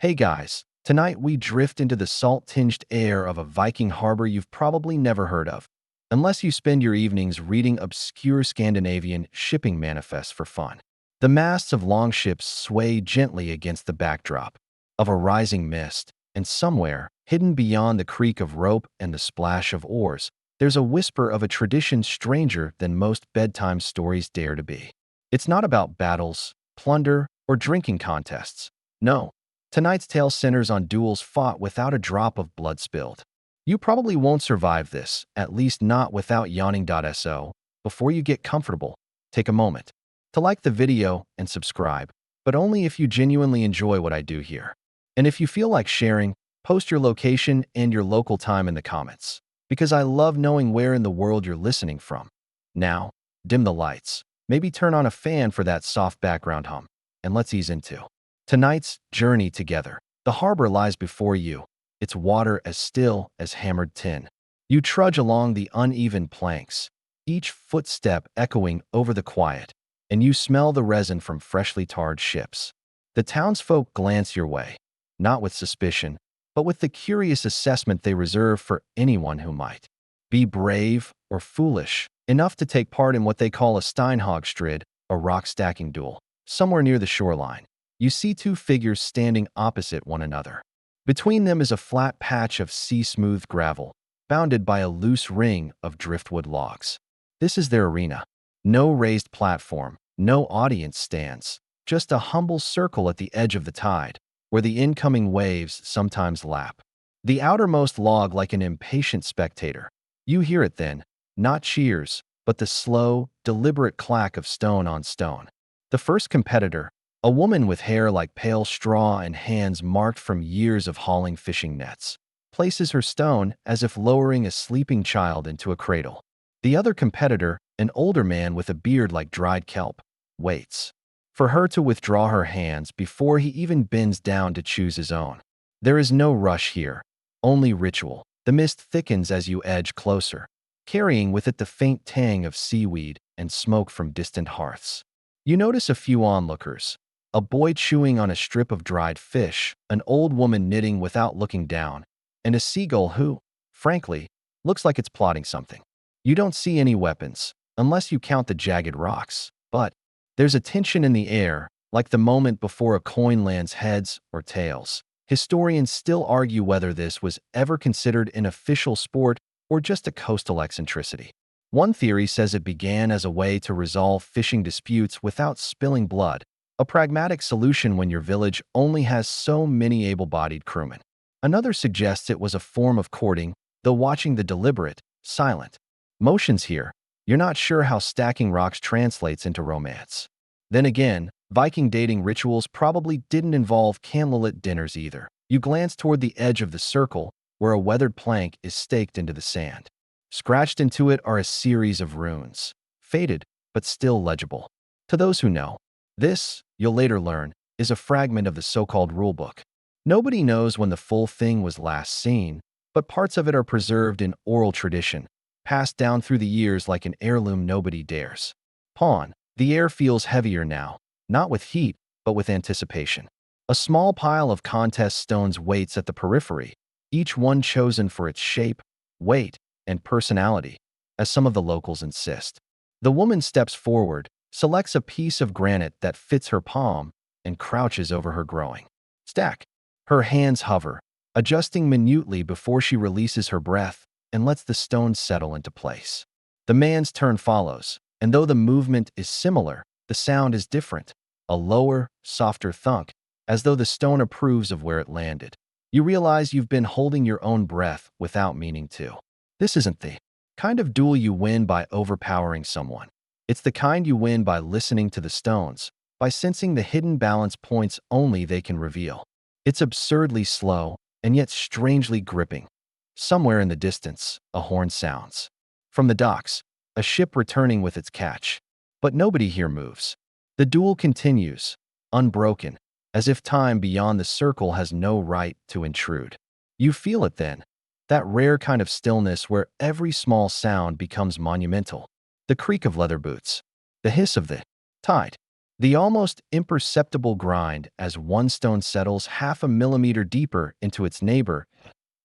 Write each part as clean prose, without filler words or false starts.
Hey guys, tonight we drift into the salt-tinged air of a Viking harbor you've probably never heard of, unless you spend your evenings reading obscure Scandinavian shipping manifests for fun. The masts of longships sway gently against the backdrop of a rising mist, and somewhere, hidden beyond the creak of rope and the splash of oars, there's a whisper of a tradition stranger than most bedtime stories dare to be. It's not about battles, plunder, or drinking contests. No. Tonight's tale centers on duels fought without a drop of blood spilled. You probably won't survive this, at least not without yawning.so. Before you get comfortable, take a moment to like the video and subscribe, but only if you genuinely enjoy what I do here. And if you feel like sharing, post your location and your local time in the comments, because I love knowing where in the world you're listening from. Now, dim the lights, maybe turn on a fan for that soft background hum, and let's ease into tonight's journey together. The harbor lies before you, its water as still as hammered tin. You trudge along the uneven planks, each footstep echoing over the quiet, and you smell the resin from freshly tarred ships. The townsfolk glance your way, not with suspicion, but with the curious assessment they reserve for anyone who might be brave or foolish enough to take part in what they call a Steinhagstrid, a rock-stacking duel, somewhere near the shoreline. You see two figures standing opposite one another. Between them is a flat patch of sea-smooth gravel, bounded by a loose ring of driftwood logs. This is their arena. No raised platform, no audience stands, just a humble circle at the edge of the tide, where the incoming waves sometimes lap the outermost log like an impatient spectator. You hear it then, not cheers, but the slow, deliberate clack of stone on stone. The first competitor, a woman with hair like pale straw and hands marked from years of hauling fishing nets, places her stone as if lowering a sleeping child into a cradle. The other competitor, an older man with a beard like dried kelp, waits for her to withdraw her hands before he even bends down to choose his own. There is no rush here, only ritual. The mist thickens as you edge closer, carrying with it the faint tang of seaweed and smoke from distant hearths. You notice a few onlookers. A boy chewing on a strip of dried fish, an old woman knitting without looking down, and a seagull who, frankly, looks like it's plotting something. You don't see any weapons, unless you count the jagged rocks, but there's a tension in the air, like the moment before a coin lands heads or tails. Historians still argue whether this was ever considered an official sport or just a coastal eccentricity. One theory says it began as a way to resolve fishing disputes without spilling blood, a pragmatic solution when your village only has so many able-bodied crewmen. Another suggests it was a form of courting, though watching the deliberate, silent motions here, you're not sure how stacking rocks translates into romance. Then again, Viking dating rituals probably didn't involve candlelit dinners either. You glance toward the edge of the circle, where a weathered plank is staked into the sand. Scratched into it are a series of runes, faded but still legible. To those who know, this, you'll later learn, is a fragment of the so-called Rulebook. Nobody knows when the full thing was last seen, but parts of it are preserved in oral tradition, passed down through the years like an heirloom nobody dares pawn. The air feels heavier now, not with heat, but with anticipation. A small pile of contest stones waits at the periphery, each one chosen for its shape, weight, and personality, as some of the locals insist. The woman steps forward, selects a piece of granite that fits her palm, and crouches over her growing stack. Her hands hover, adjusting minutely before she releases her breath and lets the stone settle into place. The man's turn follows, and though the movement is similar, the sound is different, a lower, softer thunk, as though the stone approves of where it landed. You realize you've been holding your own breath without meaning to. This isn't the kind of duel you win by overpowering someone. It's the kind you win by listening to the stones, by sensing the hidden balance points only they can reveal. It's absurdly slow, and yet strangely gripping. Somewhere in the distance, a horn sounds. From the docks, a ship returning with its catch. But nobody here moves. The duel continues, unbroken, as if time beyond the circle has no right to intrude. You feel it then, that rare kind of stillness where every small sound becomes monumental. The creak of leather boots, the hiss of the tide, The almost imperceptible grind as one stone settles half a millimeter deeper into its neighbor.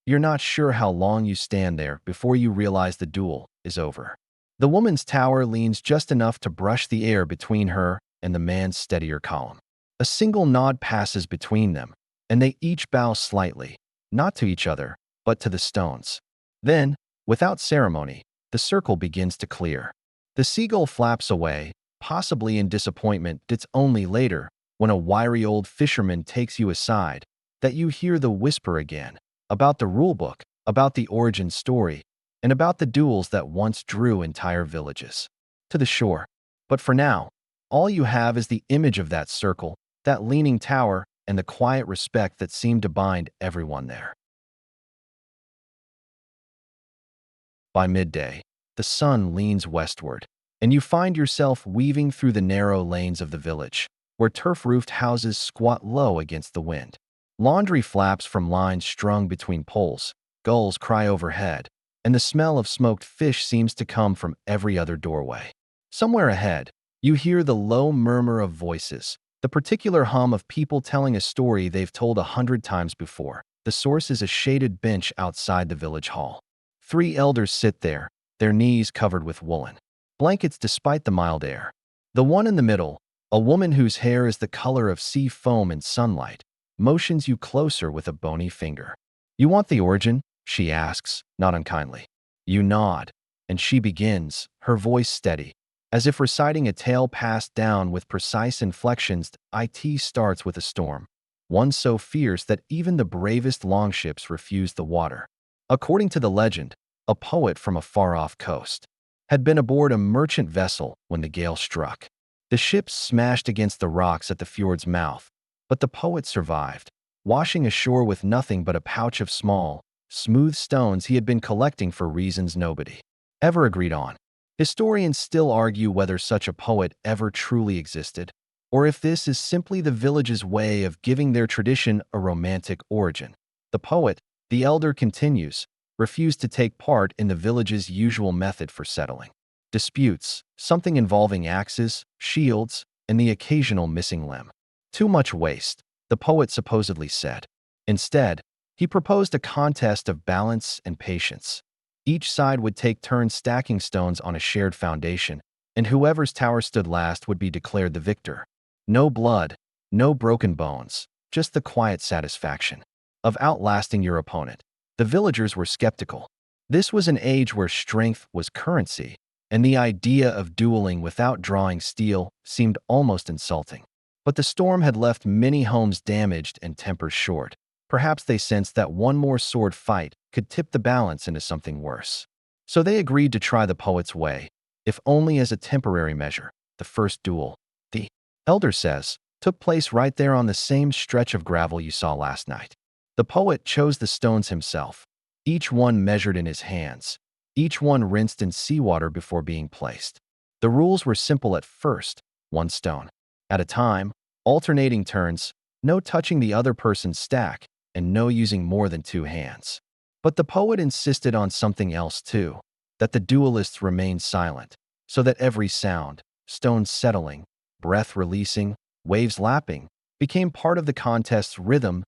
You're not sure how long you stand there before you realize the duel is over. The woman's tower leans just enough to brush the air between her and the man's steadier column. A single nod passes between them, and they each bow slightly, not to each other, but to the stones. Then, without ceremony, the circle begins to clear. The seagull flaps away, possibly in disappointment. It's only later, when a wiry old fisherman takes you aside, that you hear the whisper again, about the rulebook, about the origin story, and about the duels that once drew entire villages to the shore. But for now, all you have is the image of that circle, that leaning tower, and the quiet respect that seemed to bind everyone there. By midday, the sun leans westward, and you find yourself weaving through the narrow lanes of the village, where turf-roofed houses squat low against the wind. Laundry flaps from lines strung between poles, gulls cry overhead, and the smell of smoked fish seems to come from every other doorway. Somewhere ahead, you hear the low murmur of voices, the particular hum of people telling a story they've told 100 times before. The source is a shaded bench outside the village hall. 3 elders sit there, their knees covered with woolen blankets despite the mild air. The one in the middle, a woman whose hair is the color of sea foam in sunlight, motions you closer with a bony finger. "You want the origin?" she asks, not unkindly. You nod, and she begins, her voice steady, as if reciting a tale passed down with precise inflections. It starts with a storm, one so fierce that even the bravest longships refused the water. According to the legend, a poet from a far-off coast had been aboard a merchant vessel when the gale struck. The ship smashed against the rocks at the fjord's mouth, but the poet survived, washing ashore with nothing but a pouch of small, smooth stones he had been collecting for reasons nobody ever agreed on. Historians still argue whether such a poet ever truly existed, or if this is simply the village's way of giving their tradition a romantic origin. The poet, the elder continues, refused to take part in the village's usual method for settling disputes, something involving axes, shields, and the occasional missing limb. Too much waste, the poet supposedly said. Instead, he proposed a contest of balance and patience. Each side would take turns stacking stones on a shared foundation, and whoever's tower stood last would be declared the victor. No blood, no broken bones, just the quiet satisfaction of outlasting your opponent. The villagers were skeptical. This was an age where strength was currency, and the idea of dueling without drawing steel seemed almost insulting. But the storm had left many homes damaged and tempers short. Perhaps they sensed that one more sword fight could tip the balance into something worse. So they agreed to try the poet's way, if only as a temporary measure. The first duel, the elder says, took place right there on the same stretch of gravel you saw last night. The poet chose the stones himself, each one measured in his hands, each one rinsed in seawater before being placed. The rules were simple at first, 1 stone at a time, alternating turns, no touching the other person's stack, and no using more than 2 hands. But the poet insisted on something else too, that the duelists remain silent, so that every sound, stones settling, breath releasing, waves lapping, became part of the contest's rhythm.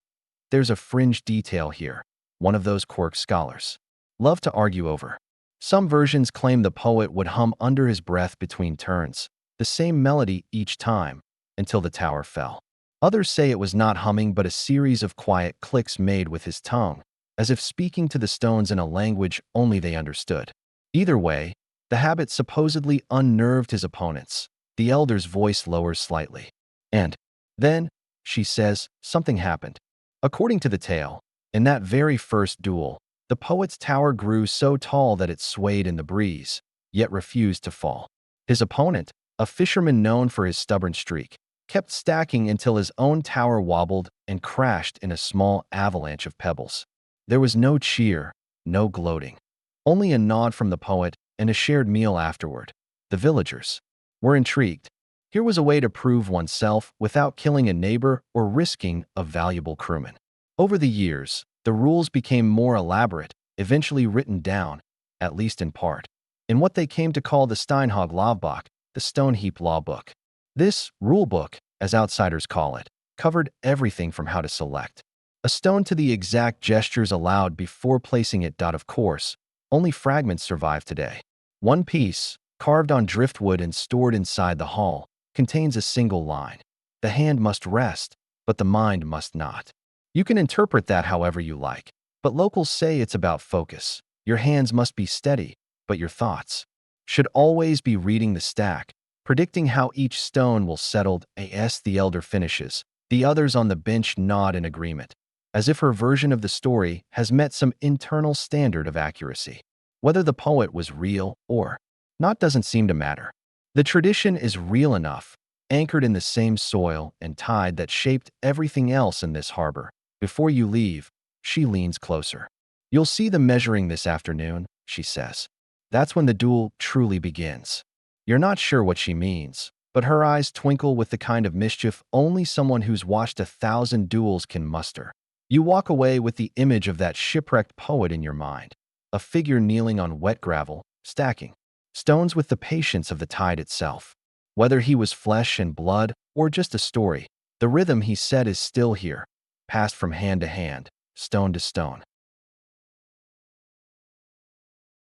There's a fringe detail here, one of those quirk scholars love to argue over. Some versions claim the poet would hum under his breath between turns, the same melody each time, until the tower fell. Others say it was not humming but a series of quiet clicks made with his tongue, as if speaking to the stones in a language only they understood. Either way, the habit supposedly unnerved his opponents. The elder's voice lowers slightly. And then, she says, something happened. According to the tale, in that very first duel, the poet's tower grew so tall that it swayed in the breeze, yet refused to fall. His opponent, a fisherman known for his stubborn streak, kept stacking until his own tower wobbled and crashed in a small avalanche of pebbles. There was no cheer, no gloating, only a nod from the poet and a shared meal afterward. The villagers were intrigued. Here was a way to prove oneself without killing a neighbor or risking a valuable crewman. Over the years, the rules became more elaborate, eventually written down, at least in part, in what they came to call the Steinhog Lawbook, the Stone Heap Law Book. This rulebook, as outsiders call it, covered everything from how to select a stone to the exact gestures allowed before placing it. Of course, only fragments survive today. One piece, carved on driftwood and stored inside the hall, contains a single line. The hand must rest, but the mind must not. You can interpret that however you like, but locals say it's about focus. Your hands must be steady, but your thoughts should always be reading the stack, predicting how each stone will settle. As the elder finishes, the others on the bench nod in agreement, as if her version of the story has met some internal standard of accuracy. Whether the poet was real or not doesn't seem to matter. The tradition is real enough, anchored in the same soil and tide that shaped everything else in this harbor. Before you leave, she leans closer. You'll see them measuring this afternoon, she says. That's when the duel truly begins. You're not sure what she means, but her eyes twinkle with the kind of mischief only someone who's watched 1,000 duels can muster. You walk away with the image of that shipwrecked poet in your mind, a figure kneeling on wet gravel, stacking stones with the patience of the tide itself. Whether he was flesh and blood or just a story, the rhythm he said is still here, passed from hand to hand, stone to stone.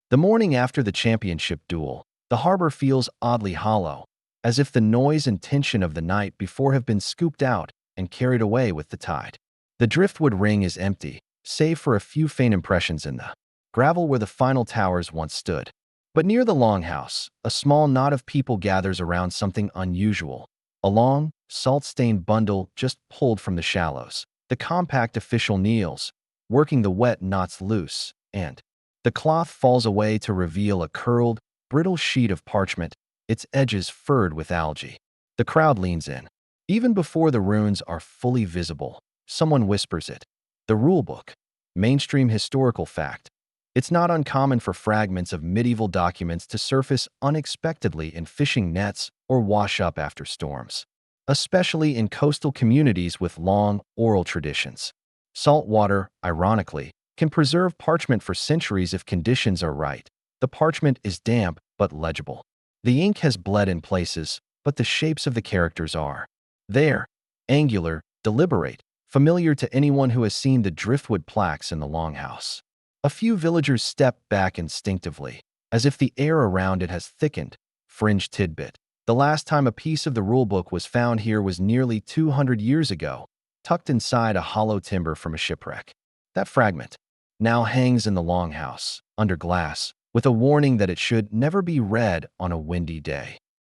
The morning after the championship duel, the harbor feels oddly hollow, as if the noise and tension of the night before have been scooped out and carried away with the tide. The driftwood ring is empty, save for a few faint impressions in the gravel where the final towers once stood. But near the longhouse, a small knot of people gathers around something unusual. A long, salt-stained bundle just pulled from the shallows. The compact official kneels, working the wet knots loose, and the cloth falls away to reveal a curled, brittle sheet of parchment, its edges furred with algae. The crowd leans in. Even before the runes are fully visible, someone whispers it. The rulebook. Mainstream historical fact. It's not uncommon for fragments of medieval documents to surface unexpectedly in fishing nets or wash up after storms, especially in coastal communities with long oral traditions. Salt water, ironically, can preserve parchment for centuries if conditions are right. The parchment is damp but legible. The ink has bled in places, but the shapes of the characters are there, angular, deliberate, familiar to anyone who has seen the driftwood plaques in the longhouse. A few villagers step back instinctively, as if the air around it has thickened. Fringe tidbit. The last time a piece of the rulebook was found here was nearly 200 years ago, tucked inside a hollow timber from a shipwreck. That fragment now hangs in the longhouse, under glass, with a warning that it should never be read on a windy day.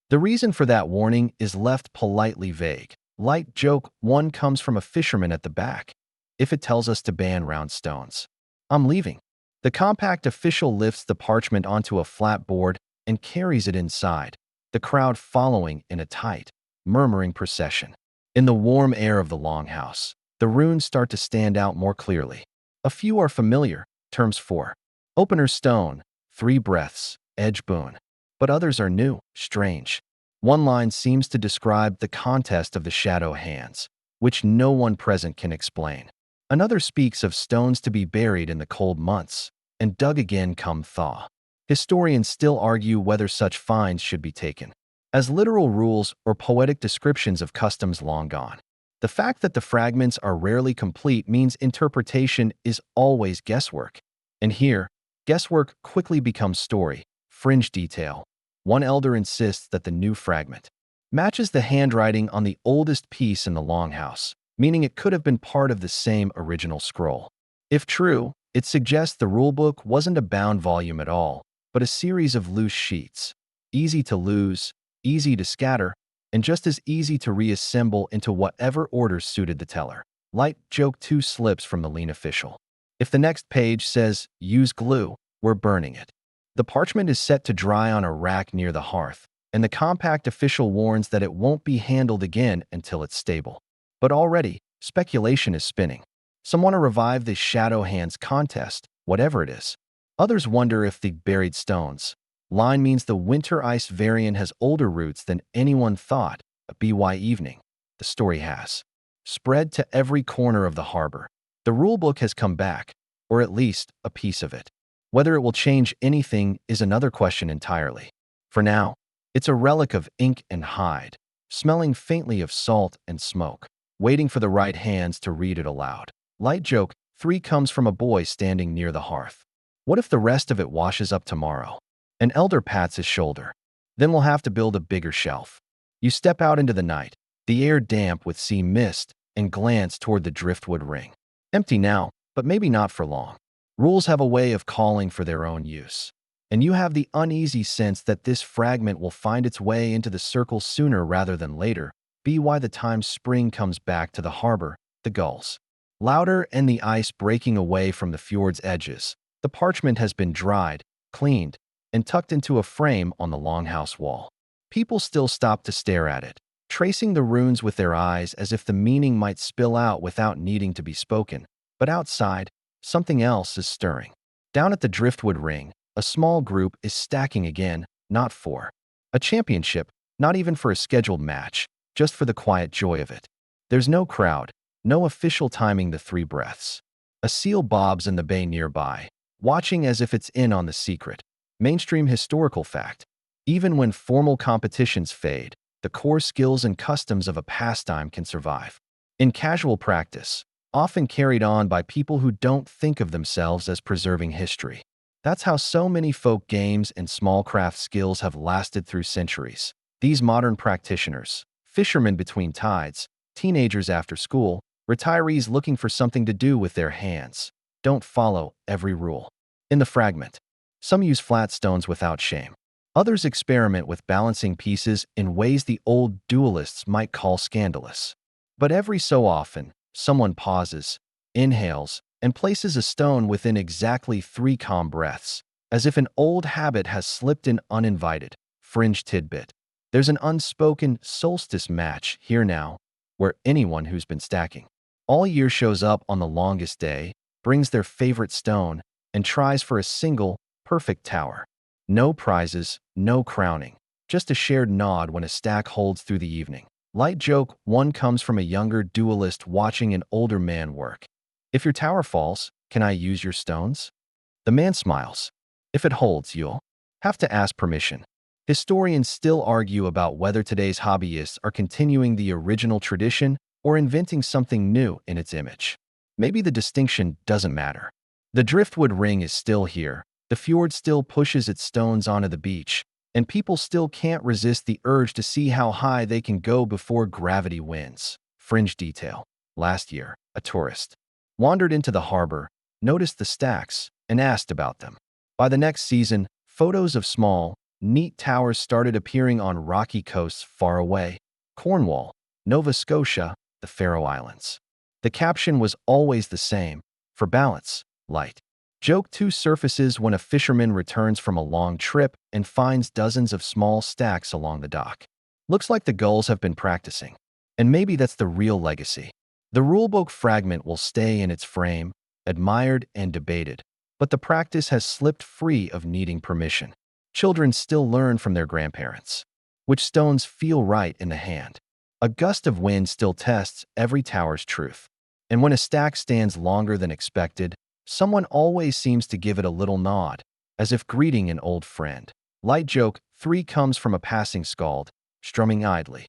The reason for that warning is left politely vague. Light joke one comes from a fisherman at the back. If it tells us to ban round stones, I'm leaving. The compact official lifts the parchment onto a flat board and carries it inside, the crowd following in a tight, murmuring procession. In the warm air of the longhouse, the runes start to stand out more clearly. A few are familiar, terms for opener stone, 3 breaths, edge boon. But others are new, strange. One line seems to describe the contest of the shadow hands, which no one present can explain. Another speaks of stones to be buried in the cold months, and dug again come thaw. Historians still argue whether such finds should be taken as literal rules or poetic descriptions of customs long gone. The fact that the fragments are rarely complete means interpretation is always guesswork. And here, guesswork quickly becomes story, fringe detail. One elder insists that the new fragment matches the handwriting on the oldest piece in the longhouse, meaning it could have been part of the same original scroll. If true, it suggests the rulebook wasn't a bound volume at all, but a series of loose sheets, easy to lose, easy to scatter, and just as easy to reassemble into whatever order suited the teller. Light joke 2 slips from the lean official. If the next page says, use glue, we're burning it. The parchment is set to dry on a rack near the hearth, and the compact official warns that it won't be handled again until it's stable. But already, speculation is spinning. Some want to revive the shadow hands contest, whatever it is. Others wonder if the buried stones line means the winter ice variant has older roots than anyone thought. A BY evening, the story has spread to every corner of the harbor. The rulebook has come back, or at least a piece of it. Whether it will change anything is another question entirely. For now, it's a relic of ink and hide, smelling faintly of salt and smoke, waiting for the right hands to read it aloud. Light joke 3 comes from a boy standing near the hearth. What if the rest of it washes up tomorrow? An elder pats his shoulder. Then we'll have to build a bigger shelf. You step out into the night, the air damp with sea mist, and glance toward the driftwood ring. Empty now, but maybe not for long. Rules have a way of calling for their own use. And you have the uneasy sense that this fragment will find its way into the circle sooner rather than later, be why the time spring comes back to the harbor, the gulls. Louder and the ice breaking away from the fjord's edges. The parchment has been dried, cleaned, and tucked into a frame on the longhouse wall. People still stop to stare at it, tracing the runes with their eyes as if the meaning might spill out without needing to be spoken. But outside, something else is stirring. Down at the driftwood ring, a small group is stacking again, not for a championship, not even for a scheduled match, just for the quiet joy of it. There's no crowd, no official timing the 3 breaths. A seal bobs in the bay nearby, watching as if it's in on the secret. Mainstream historical fact. Even when formal competitions fade, the core skills and customs of a pastime can survive. In casual practice, often carried on by people who don't think of themselves as preserving history. That's how so many folk games and small craft skills have lasted through centuries. These modern practitioners, fishermen between tides, teenagers after school, retirees looking for something to do with their hands, don't follow every rule. In the fragment, some use flat stones without shame. Others experiment with balancing pieces in ways the old duelists might call scandalous. But every so often, someone pauses, inhales, and places a stone within exactly 3 calm breaths, as if an old habit has slipped in uninvited. Fringe tidbit. There's an unspoken solstice match here now, where anyone who's been stacking all year shows up on the longest day, brings their favorite stone, and tries for a single, perfect tower. No prizes, no crowning, just a shared nod when a stack holds through the evening. Light joke 1 comes from a younger duelist watching an older man work. If your tower falls, can I use your stones? The man smiles. If it holds, you'll have to ask permission. Historians still argue about whether today's hobbyists are continuing the original tradition or inventing something new in its image. Maybe the distinction doesn't matter. The driftwood ring is still here, the fjord still pushes its stones onto the beach, and people still can't resist the urge to see how high they can go before gravity wins. Fringe detail. Last year, a tourist wandered into the harbor, noticed the stacks, and asked about them. By the next season, photos of small, neat towers started appearing on rocky coasts far away. Cornwall, Nova Scotia, the Faroe Islands. The caption was always the same: for balance, light. Joke 2 surfaces when a fisherman returns from a long trip and finds dozens of small stacks along the dock. Looks like the gulls have been practicing. And maybe that's the real legacy. The rulebook fragment will stay in its frame, admired and debated, but the practice has slipped free of needing permission. Children still learn from their grandparents which stones feel right in the hand. A gust of wind still tests every tower's truth. And when a stack stands longer than expected, someone always seems to give it a little nod, as if greeting an old friend. Light joke 3 comes from a passing skald, strumming idly.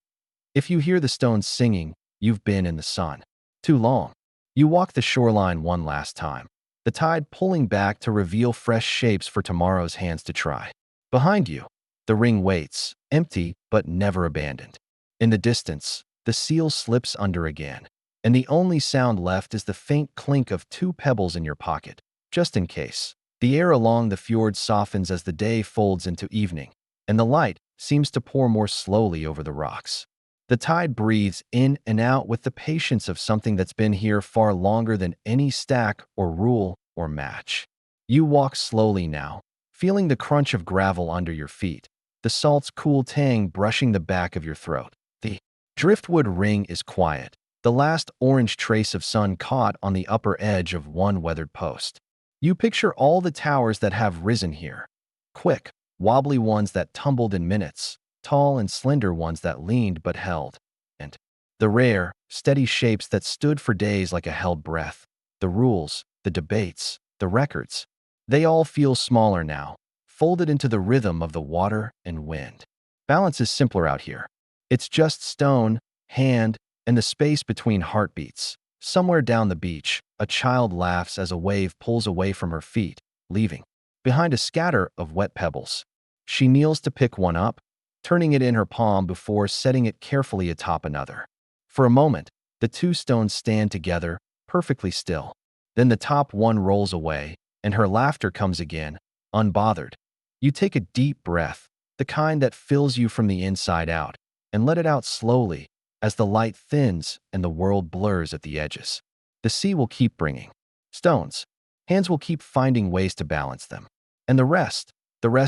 If you hear the stones singing, you've been in the sun too long. You walk the shoreline one last time, the tide pulling back to reveal fresh shapes for tomorrow's hands to try. Behind you, the ring waits, empty but never abandoned. In the distance, the seal slips under again, and the only sound left is the faint clink of 2 pebbles in your pocket, just in case. The air along the fjord softens as the day folds into evening, and the light seems to pour more slowly over the rocks. The tide breathes in and out with the patience of something that's been here far longer than any stack or rule or match. You walk slowly now, feeling the crunch of gravel under your feet, the salt's cool tang brushing the back of your throat. The driftwood ring is quiet, the last orange trace of sun caught on the upper edge of one weathered post. You picture all the towers that have risen here. Quick, wobbly ones that tumbled in minutes, tall and slender ones that leaned but held, and the rare, steady shapes that stood for days like a held breath. The rules, the debates, the records, they all feel smaller now, folded into the rhythm of the water and wind. Balance is simpler out here. It's just stone, hand, and the space between heartbeats. Somewhere down the beach, a child laughs as a wave pulls away from her feet, leaving behind a scatter of wet pebbles. She kneels to pick one up, turning it in her palm before setting it carefully atop another. For a moment, the two stones stand together, perfectly still. Then the top one rolls away, and her laughter comes again, unbothered. You take a deep breath, the kind that fills you from the inside out, and let it out slowly as the light thins and the world blurs at the edges. The sea will keep bringing stones. Hands will keep finding ways to balance them. And the rest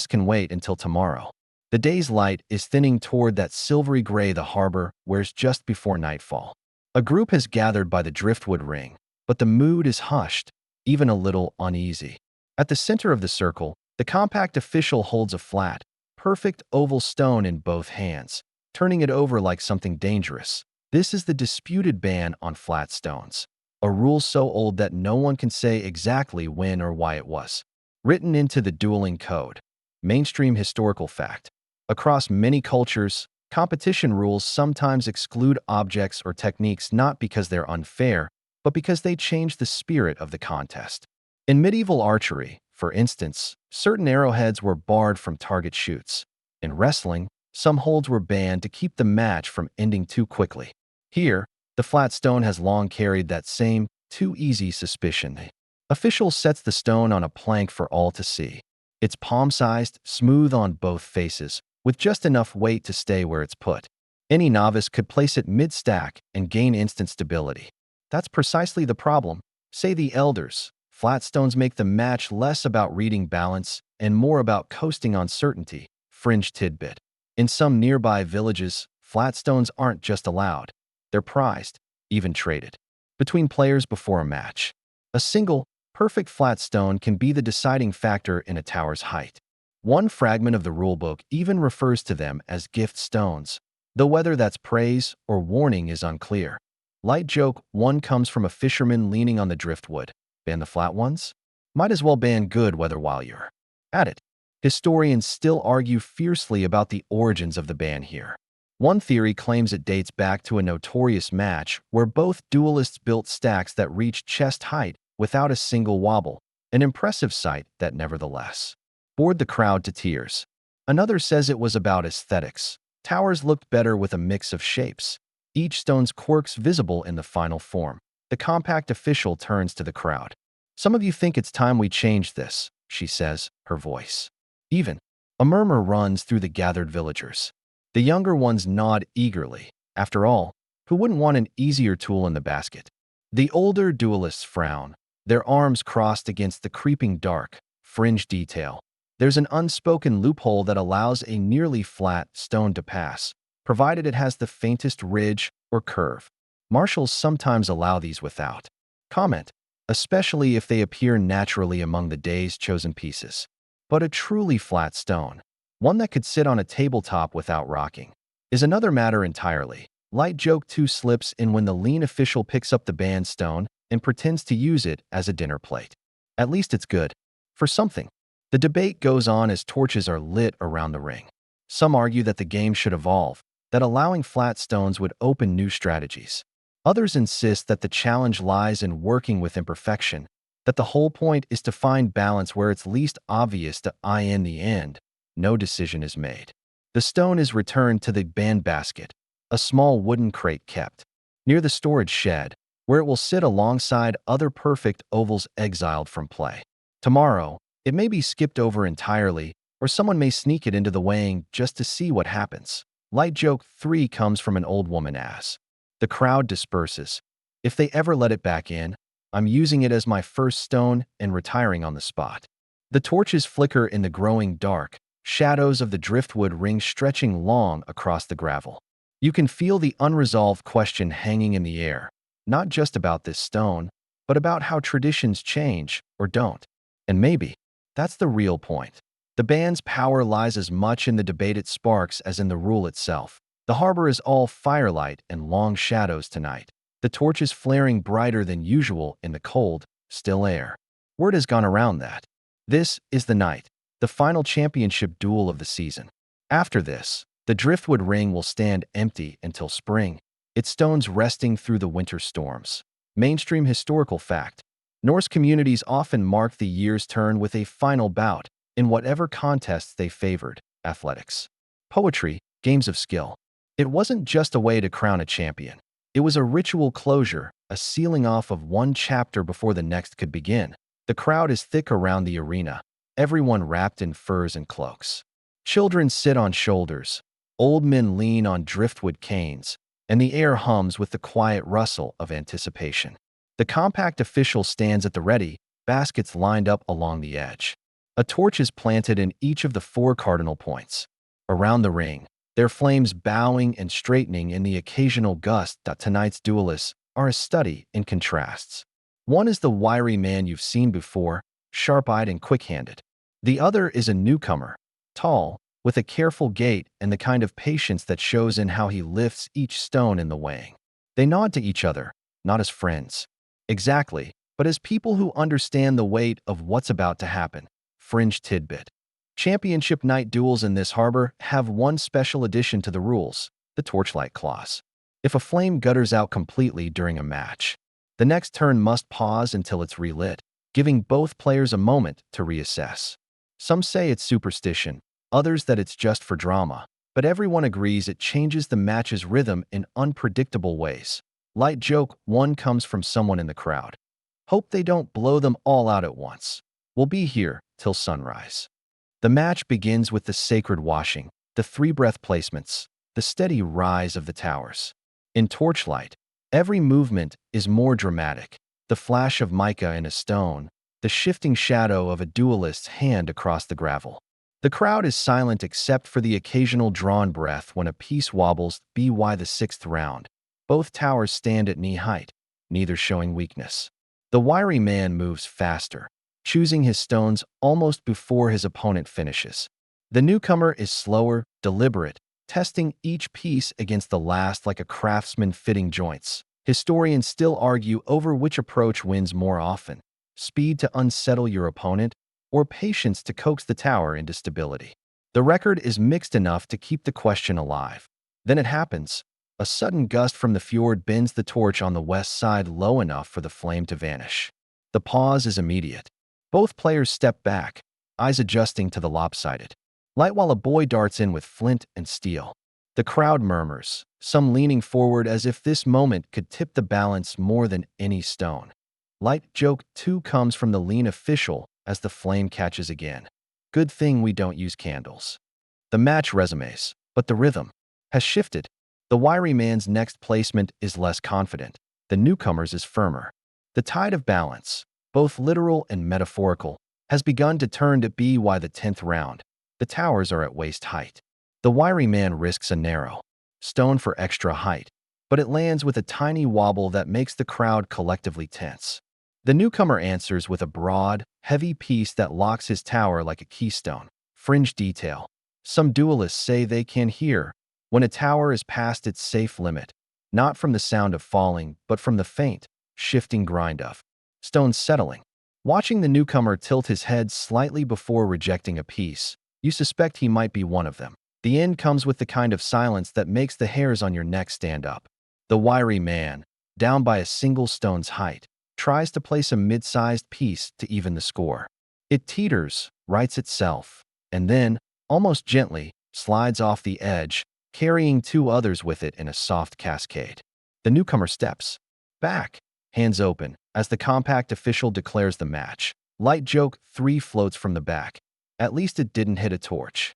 can wait until tomorrow. The day's light is thinning toward that silvery gray the harbor wears just before nightfall. A group has gathered by the driftwood ring, but the mood is hushed, even a little uneasy. At the center of the circle, the compact official holds a flat, perfect oval stone in both hands, turning it over like something dangerous. This is the disputed ban on flat stones, a rule so old that no one can say exactly when or why it was written into the dueling code. Mainstream historical fact. Across many cultures, competition rules sometimes exclude objects or techniques not because they're unfair, but because they change the spirit of the contest. In medieval archery, for instance, certain arrowheads were barred from target shoots. In wrestling, some holds were banned to keep the match from ending too quickly. Here, the flat stone has long carried that same too easy suspicion. The official sets the stone on a plank for all to see. It's palm-sized, smooth on both faces, with just enough weight to stay where it's put. Any novice could place it mid-stack and gain instant stability. That's precisely the problem, say the elders. Flat stones make the match less about reading balance and more about coasting on certainty. Fringe tidbit. In some nearby villages, flat stones aren't just allowed. They're prized, even traded, between players before a match. A single, perfect flat stone can be the deciding factor in a tower's height. One fragment of the rulebook even refers to them as gift stones, though whether that's praise or warning is unclear. Light joke 1 comes from a fisherman leaning on the driftwood. Ban the flat ones? Might as well ban good weather while you're at it. Historians still argue fiercely about the origins of the ban here. One theory claims it dates back to a notorious match where both duelists built stacks that reached chest height without a single wobble, an impressive sight that nevertheless bored the crowd to tears. Another says it was about aesthetics. Towers looked better with a mix of shapes, each stone's quirks visible in the final form. The compact official turns to the crowd. Some of you think it's time we change this, she says, her voice even. A murmur runs through the gathered villagers. The younger ones nod eagerly. After all, who wouldn't want an easier tool in the basket? The older duelists frown, their arms crossed against the creeping dark, fringe detail. There's an unspoken loophole that allows a nearly flat stone to pass, provided it has the faintest ridge or curve. Marshals sometimes allow these without comment, especially if they appear naturally among the day's chosen pieces. But a truly flat stone, one that could sit on a tabletop without rocking, is another matter entirely. Light joke 2 slips in when the lean official picks up the banned stone and pretends to use it as a dinner plate. At least it's good for something. The debate goes on as torches are lit around the ring. Some argue that the game should evolve, that allowing flat stones would open new strategies. Others insist that the challenge lies in working with imperfection, that the whole point is to find balance where it's least obvious to eye in the end. No decision is made. The stone is returned to the band basket, a small wooden crate kept near the storage shed, where it will sit alongside other perfect ovals exiled from play. Tomorrow, it may be skipped over entirely, or someone may sneak it into the weighing just to see what happens. Light joke 3 comes from an old woman as the crowd disperses. If they ever let it back in, I'm using it as my first stone and retiring on the spot. The torches flicker in the growing dark, shadows of the driftwood ring stretching long across the gravel. You can feel the unresolved question hanging in the air, not just about this stone, but about how traditions change or don't. And maybe that's the real point. The band's power lies as much in the debate it sparks as in the rule itself. The harbor is all firelight and long shadows tonight, the torches flaring brighter than usual in the cold, still air. Word has gone around that this is the night, the final championship duel of the season. After this, The driftwood ring will stand empty until spring, its stones resting through the winter storms. Mainstream historical fact: Norse communities often marked the year's turn with a final bout in whatever contests they favored: athletics, poetry, games of skill. It wasn't just a way to crown a champion. It was a ritual closure, a sealing off of one chapter before the next could begin. The crowd is thick around the arena, everyone wrapped in furs and cloaks. Children sit on shoulders, old men lean on driftwood canes, and the air hums with the quiet rustle of anticipation. The compact official stands at the ready, baskets lined up along the edge. A torch is planted in each of the 4 cardinal points. Around the ring, their flames bowing and straightening in the occasional gust. Tonight's duelists are a study in contrasts. One is the wiry man you've seen before, sharp-eyed and quick-handed. The other is a newcomer, tall, with a careful gait and the kind of patience that shows in how he lifts each stone in the weighing. They nod to each other, not as friends, exactly, but as people who understand the weight of what's about to happen. Fringe tidbit: Championship night duels in this harbor have one special addition to the rules: the torchlight clause. If a flame gutters out completely during a match, the next turn must pause until it's relit, giving both players a moment to reassess. Some say it's superstition, others that it's just for drama, but everyone agrees it changes the match's rhythm in unpredictable ways. Light joke: one comes from someone in the crowd. Hope they don't blow them all out at once. We'll be here till sunrise. The match begins with the sacred washing, the 3-breath placements, the steady rise of the towers. In torchlight, every movement is more dramatic: the flash of mica in a stone, the shifting shadow of a duelist's hand across the gravel. The crowd is silent except for the occasional drawn breath when a piece wobbles. By the 6th round, both towers stand at knee height, neither showing weakness. The wiry man moves faster, choosing his stones almost before his opponent finishes. The newcomer is slower, deliberate, testing each piece against the last like a craftsman fitting joints. Historians still argue over which approach wins more often: speed to unsettle your opponent, or patience to coax the tower into stability. The record is mixed enough to keep the question alive. Then it happens. A sudden gust from the fjord bends the torch on the west side low enough for the flame to vanish. The pause is immediate. Both players step back, eyes adjusting to the lopsided light while a boy darts in with flint and steel. The crowd murmurs, some leaning forward as if this moment could tip the balance more than any stone. Light joke 2 comes from the lean official as the flame catches again. Good thing we don't use candles. The match resumes, but the rhythm has shifted. The wiry man's next placement is less confident. The newcomer's is firmer. The tide of balance, both literal and metaphorical, has begun to turn to by the 10th round. The towers are at waist height. The wiry man risks a narrow stone for extra height, but it lands with a tiny wobble that makes the crowd collectively tense. The newcomer answers with a broad, heavy piece that locks his tower like a keystone. Fringe detail: some duelists say they can hear when a tower is past its safe limit, not from the sound of falling, but from the faint, shifting grind of stones settling. Watching the newcomer tilt his head slightly before rejecting a piece, you suspect he might be one of them. The end comes with the kind of silence that makes the hairs on your neck stand up. The wiry man, down by a single stone's height, tries to place a mid-sized piece to even the score. It teeters, rights itself, and then, almost gently, slides off the edge, carrying 2 others with it in a soft cascade. The newcomer steps back, hands open, as the compact official declares the match. Light joke 3 floats from the back. At least it didn't hit a torch.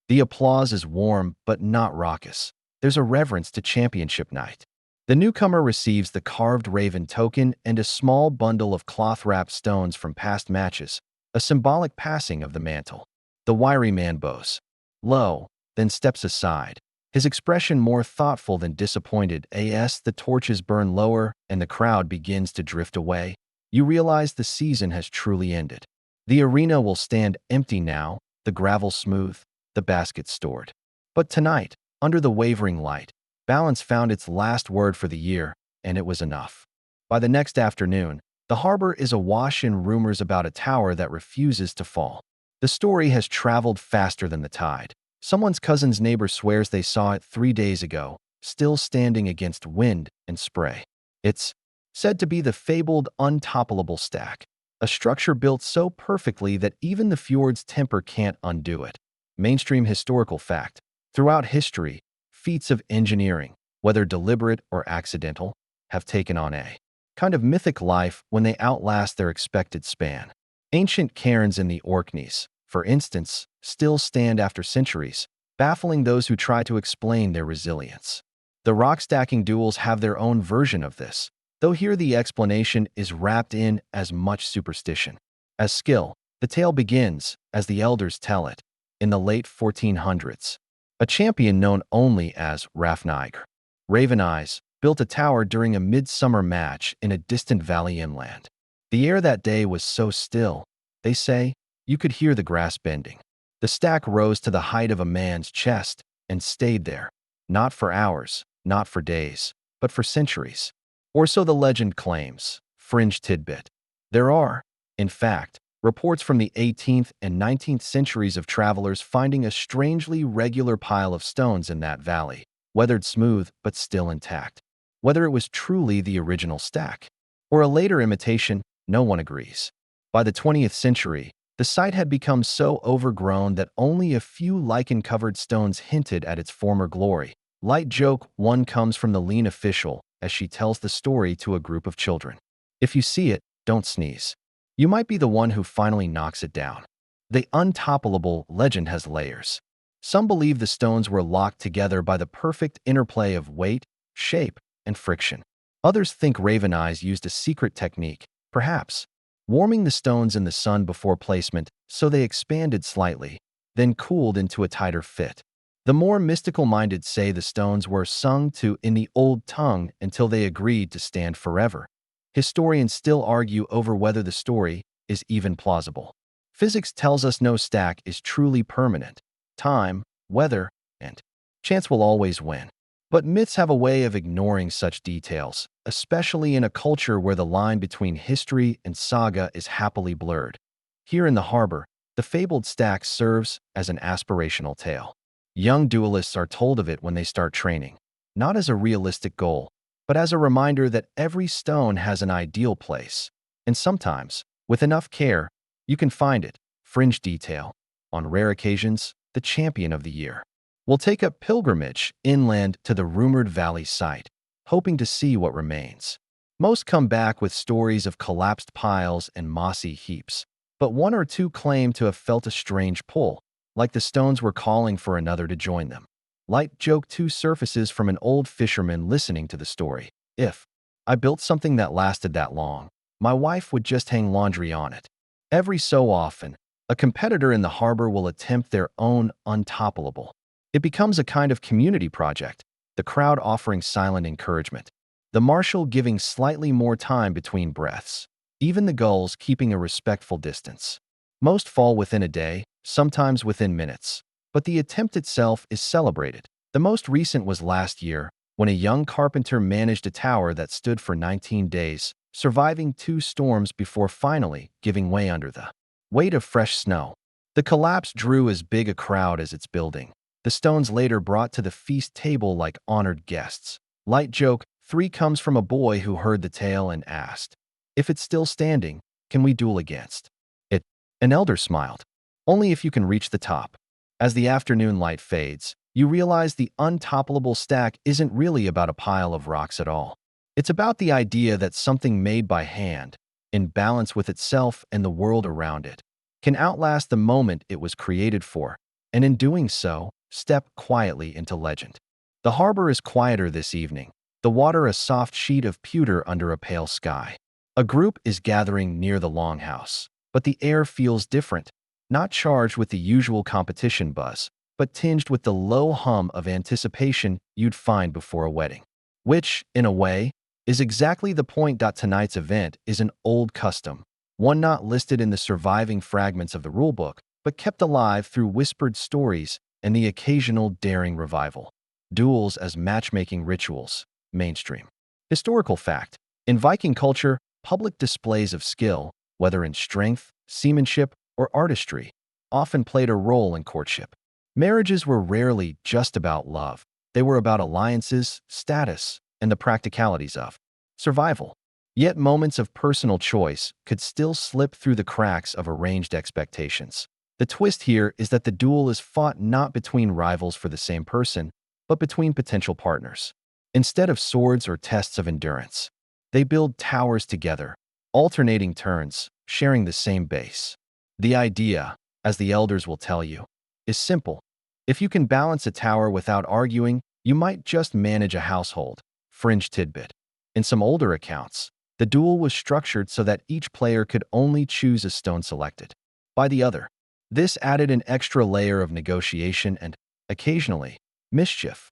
The applause is warm but not raucous. There's a reverence to championship night. The newcomer receives the carved raven token and a small bundle of cloth-wrapped stones from past matches, a symbolic passing of the mantle. The wiry man bows low, then steps aside, his expression more thoughtful than disappointed. As the torches burn lower and the crowd begins to drift away, you realize the season has truly ended. The arena will stand empty now, the gravel smooth, the baskets stored. But tonight, under the wavering light, balance found its last word for the year, and it was enough. By the next afternoon, the harbor is awash in rumors about a tower that refuses to fall. The story has traveled faster than the tide. Someone's cousin's neighbor swears they saw it 3 days ago, still standing against wind and spray. It's said to be the fabled untoppable stack, a structure built so perfectly that even the fjord's temper can't undo it. Mainstream historical fact. Throughout history, feats of engineering, whether deliberate or accidental, have taken on a kind of mythic life when they outlast their expected span. Ancient cairns in the Orkneys, for instance, still stand after centuries, baffling those who try to explain their resilience. The rock-stacking duels have their own version of this, though here the explanation is wrapped in as much superstition as skill. The tale begins, as the elders tell it, in the late 1400s. A champion known only as Raven Eyes built a tower during a midsummer match in a distant valley inland. The air that day was so still, they say, you could hear the grass bending. The stack rose to the height of a man's chest and stayed there, not for hours, not for days, but for centuries. Or so the legend claims. Fringe tidbit. There are, in fact, reports from the 18th and 19th centuries of travelers finding a strangely regular pile of stones in that valley, weathered smooth but still intact. Whether it was truly the original stack or a later imitation, no one agrees. By the 20th century, the site had become so overgrown that only a few lichen-covered stones hinted at its former glory. Light joke one comes from the lean official as she tells the story to a group of children. If you see it, don't sneeze. You might be the one who finally knocks it down. The untoppable legend has layers. Some believe the stones were locked together by the perfect interplay of weight, shape, and friction. Others think Raven Eyes used a secret technique, perhaps warming the stones in the sun before placement so they expanded slightly, then cooled into a tighter fit. The more mystical-minded say the stones were sung to in the old tongue until they agreed to stand forever. Historians still argue over whether the story is even plausible. Physics tells us no stack is truly permanent. Time, weather, and chance will always win. But myths have a way of ignoring such details, especially in a culture where the line between history and saga is happily blurred. Here in the harbor, the fabled stack serves as an aspirational tale. Young duelists are told of it when they start training, not as a realistic goal, but as a reminder that every stone has an ideal place, and sometimes, with enough care, you can find it. Fringe detail. On rare occasions, the champion of the year will take a pilgrimage inland to the rumored valley site, hoping to see what remains. Most come back with stories of collapsed piles and mossy heaps, but one or two claim to have felt a strange pull, like the stones were calling for another to join them. Light joke too surfaces from an old fisherman listening to the story. If I built something that lasted that long, my wife would just hang laundry on it. Every so often, a competitor in the harbor will attempt their own untoppable. It becomes a kind of community project, the crowd offering silent encouragement, the marshal giving slightly more time between breaths, even the gulls keeping a respectful distance. Most fall within a day, sometimes within minutes, but the attempt itself is celebrated. The most recent was last year, when a young carpenter managed a tower that stood for 19 days, surviving 2 storms before finally giving way under the weight of fresh snow. The collapse drew as big a crowd as its building. The stones later brought to the feast table like honored guests. Light joke 3 comes from a boy who heard the tale and asked, "If it's still standing, can we duel against it?" An elder smiled. "Only if you can reach the top." As the afternoon light fades, you realize the untoppable stack isn't really about a pile of rocks at all. It's about the idea that something made by hand, in balance with itself and the world around it, can outlast the moment it was created for, and in doing so, step quietly into legend. The harbor is quieter this evening, the water a soft sheet of pewter under a pale sky. A group is gathering near the longhouse, but the air feels different, not charged with the usual competition buzz, but tinged with the low hum of anticipation you'd find before a wedding. Which, in a way, is exactly the point. Tonight's event is an old custom, one not listed in the surviving fragments of the rulebook, but kept alive through whispered stories and the occasional daring revival. Duels as matchmaking rituals. Mainstream. Historical fact. In Viking culture, public displays of skill, whether in strength, seamanship, or artistry, often played a role in courtship. Marriages were rarely just about love. They were about alliances, status, and the practicalities of survival. Yet moments of personal choice could still slip through the cracks of arranged expectations. The twist here is that the duel is fought not between rivals for the same person, but between potential partners. Instead of swords or tests of endurance, they build towers together, alternating turns, sharing the same base. The idea, as the elders will tell you, is simple. If you can balance a tower without arguing, you might just manage a household. Fringe tidbit. In some older accounts, the duel was structured so that each player could only choose a stone selected by the other. This added an extra layer of negotiation and, occasionally, mischief,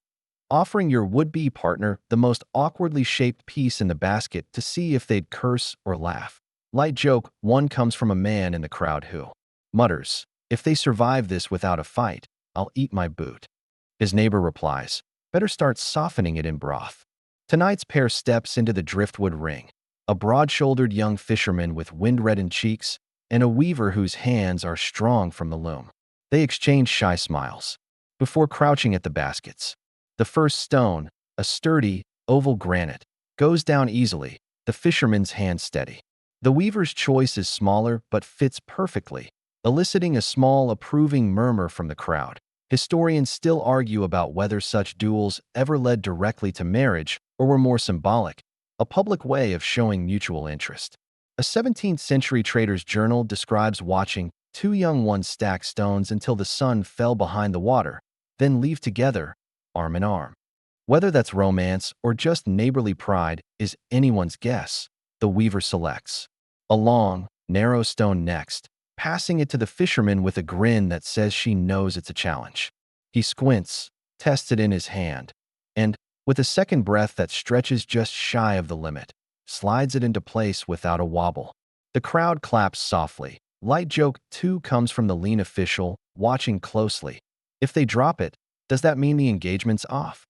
offering your would-be partner the most awkwardly shaped piece in the basket to see if they'd curse or laugh. Light joke, one comes from a man in the crowd who mutters, "If they survive this without a fight, I'll eat my boot." His neighbor replies, "Better start softening it in broth." Tonight's pair steps into the driftwood ring, a broad-shouldered young fisherman with wind-reddened cheeks and a weaver whose hands are strong from the loom. They exchange shy smiles before crouching at the baskets. The first stone, a sturdy, oval granite, goes down easily, the fisherman's hand steady. The weaver's choice is smaller but fits perfectly, eliciting a small, approving murmur from the crowd. Historians still argue about whether such duels ever led directly to marriage or were more symbolic, a public way of showing mutual interest. A 17th-century trader's journal describes watching two young ones stack stones until the sun fell behind the water, then leave together, arm in arm. Whether that's romance or just neighborly pride is anyone's guess. The weaver selects a long, narrow stone next, passing it to the fisherman with a grin that says she knows it's a challenge. He squints, tests it in his hand, and, with a second breath that stretches just shy of the limit, slides it into place without a wobble. The crowd claps softly. Light joke 2 comes from the lean official, watching closely. If they drop it, does that mean the engagement's off?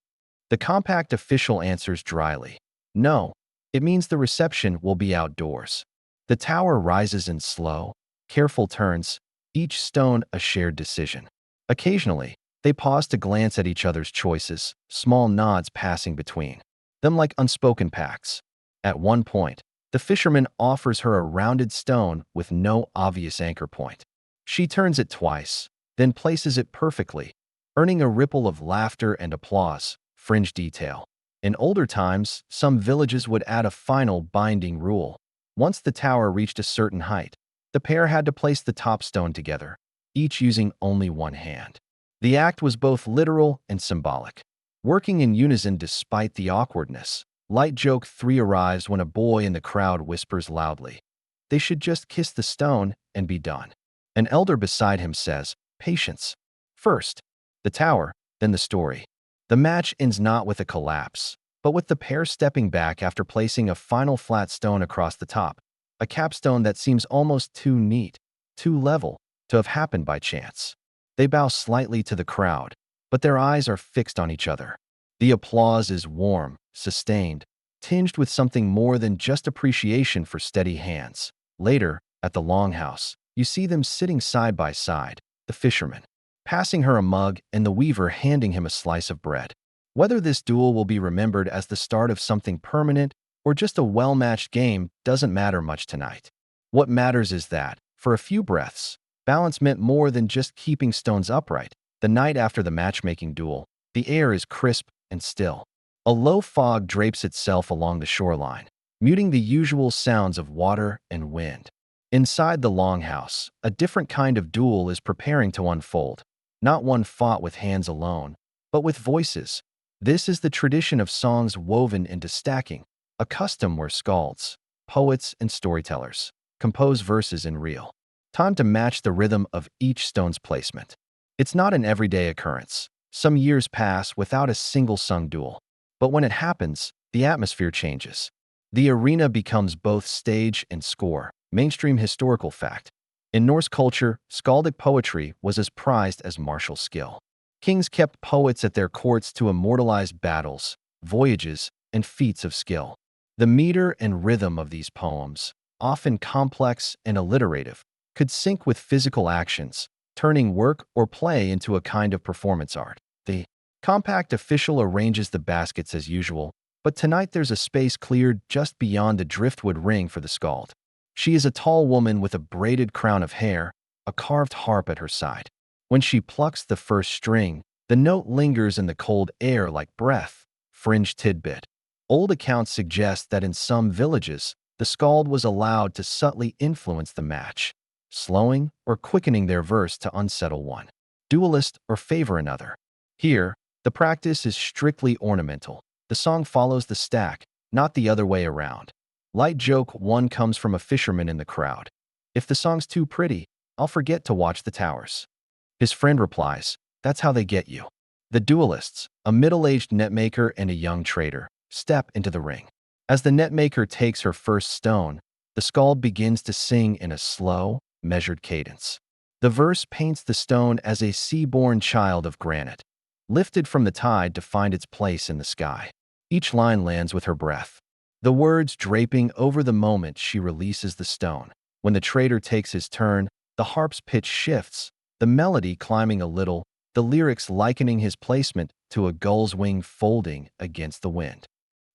The compact official answers dryly, "No, it means the reception will be outdoors." The tower rises in slow, careful turns, each stone a shared decision. Occasionally, they pause to glance at each other's choices, small nods passing between them like unspoken pacts. At one point, the fisherman offers her a rounded stone with no obvious anchor point. She turns it twice, then places it perfectly, earning a ripple of laughter and applause. Fringe detail. In older times, some villages would add a final binding rule. Once the tower reached a certain height, the pair had to place the top stone together, each using only one hand. The act was both literal and symbolic, working in unison despite the awkwardness. Light joke 3 arrives when a boy in the crowd whispers loudly, "They should just kiss the stone and be done." An elder beside him says, "Patience. First, the tower, then the story." The match ends not with a collapse, but with the pair stepping back after placing a final flat stone across the top, a capstone that seems almost too neat, too level, to have happened by chance. They bow slightly to the crowd, but their eyes are fixed on each other. The applause is warm, sustained, tinged with something more than just appreciation for steady hands. Later, at the longhouse, you see them sitting side by side, the fisherman passing her a mug and the weaver handing him a slice of bread. Whether this duel will be remembered as the start of something permanent or just a well-matched game doesn't matter much tonight. What matters is that, for a few breaths, balance meant more than just keeping stones upright. The night after the matchmaking duel, the air is crisp and still. A low fog drapes itself along the shoreline, muting the usual sounds of water and wind. Inside the longhouse, a different kind of duel is preparing to unfold. Not one fought with hands alone, but with voices. This is the tradition of songs woven into stacking, a custom where skalds, poets, and storytellers compose verses in real time to match the rhythm of each stone's placement. It's not an everyday occurrence. Some years pass without a single sung duel, but when it happens, the atmosphere changes. The arena becomes both stage and score. Mainstream historical fact. In Norse culture, skaldic poetry was as prized as martial skill. Kings kept poets at their courts to immortalize battles, voyages, and feats of skill. The meter and rhythm of these poems, often complex and alliterative, could sync with physical actions, turning work or play into a kind of performance art. The compact official arranges the baskets as usual, but tonight there's a space cleared just beyond the driftwood ring for the skald. She is a tall woman with a braided crown of hair, a carved harp at her side. When she plucks the first string, the note lingers in the cold air like breath. Fringe tidbit. Old accounts suggest that in some villages, the skald was allowed to subtly influence the match, slowing or quickening their verse to unsettle one duelist or favor another. Here, the practice is strictly ornamental. The song follows the stack, not the other way around. Light joke one comes from a fisherman in the crowd. If the song's too pretty, I'll forget to watch the towers. His friend replies, that's how they get you. The duelists, a middle-aged netmaker and a young trader, step into the ring. As the netmaker takes her first stone, the skald begins to sing in a slow, measured cadence. The verse paints the stone as a sea-born child of granite, lifted from the tide to find its place in the sky. Each line lands with her breath, the words draping over the moment she releases the stone. When the trader takes his turn, the harp's pitch shifts, the melody climbing a little, the lyrics likening his placement to a gull's wing folding against the wind.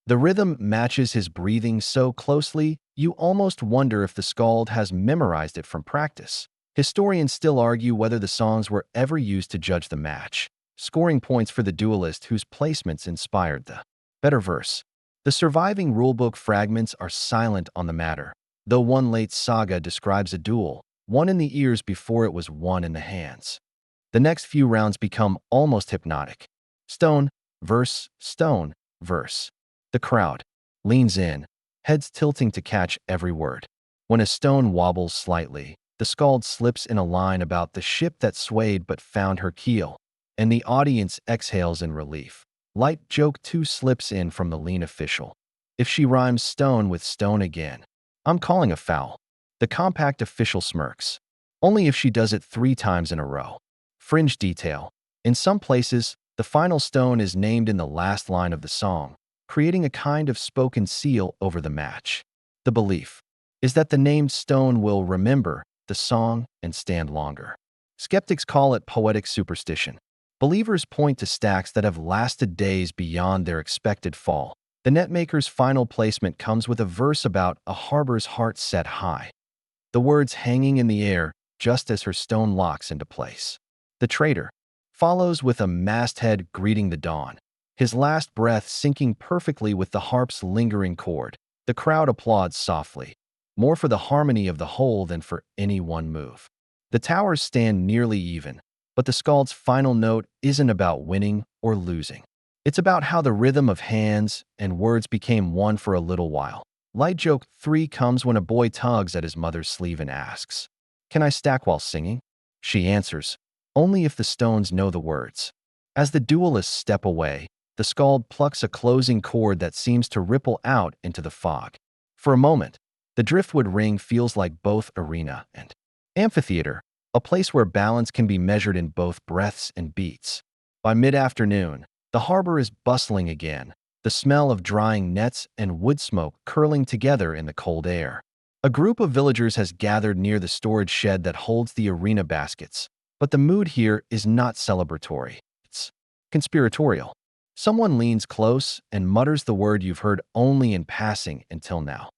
The rhythm matches his breathing so closely, you almost wonder if the skald has memorized it from practice. Historians still argue whether the songs were ever used to judge the match, scoring points for the duelist whose placements inspired the better verse. The surviving rulebook fragments are silent on the matter, though one late saga describes a duel, one in the ears before it was won in the hands. The next few rounds become almost hypnotic. Stone, verse, stone, verse. The crowd leans in, heads tilting to catch every word. When a stone wobbles slightly, the skald slips in a line about the ship that swayed but found her keel, and the audience exhales in relief. Light joke 2 slips in from the lean official. If she rhymes stone with stone again, I'm calling a foul. The compact official smirks. Only if she does it 3 times in a row. Fringe detail. In some places, the final stone is named in the last line of the song, creating a kind of spoken seal over the match. The belief is that the named stone will remember the song and stand longer. Skeptics call it poetic superstition. Believers point to stacks that have lasted days beyond their expected fall. The netmaker's final placement comes with a verse about a harbor's heart set high, the words hanging in the air just as her stone locks into place. The trader follows with a masthead greeting the dawn, his last breath syncing perfectly with the harp's lingering chord. The crowd applauds softly, more for the harmony of the whole than for any one move. The towers stand nearly even, but the skald's final note isn't about winning or losing. It's about how the rhythm of hands and words became one for a little while. Light joke 3 comes when a boy tugs at his mother's sleeve and asks, "Can I stack while singing?" She answers, "Only if the stones know the words." As the duelists step away, the skald plucks a closing chord that seems to ripple out into the fog. For a moment, the driftwood ring feels like both arena and amphitheater, a place where balance can be measured in both breaths and beats. By mid-afternoon, the harbor is bustling again, the smell of drying nets and wood smoke curling together in the cold air. A group of villagers has gathered near the storage shed that holds the arena baskets, but the mood here is not celebratory. It's conspiratorial. Someone leans close and mutters the word you've heard only in passing until now.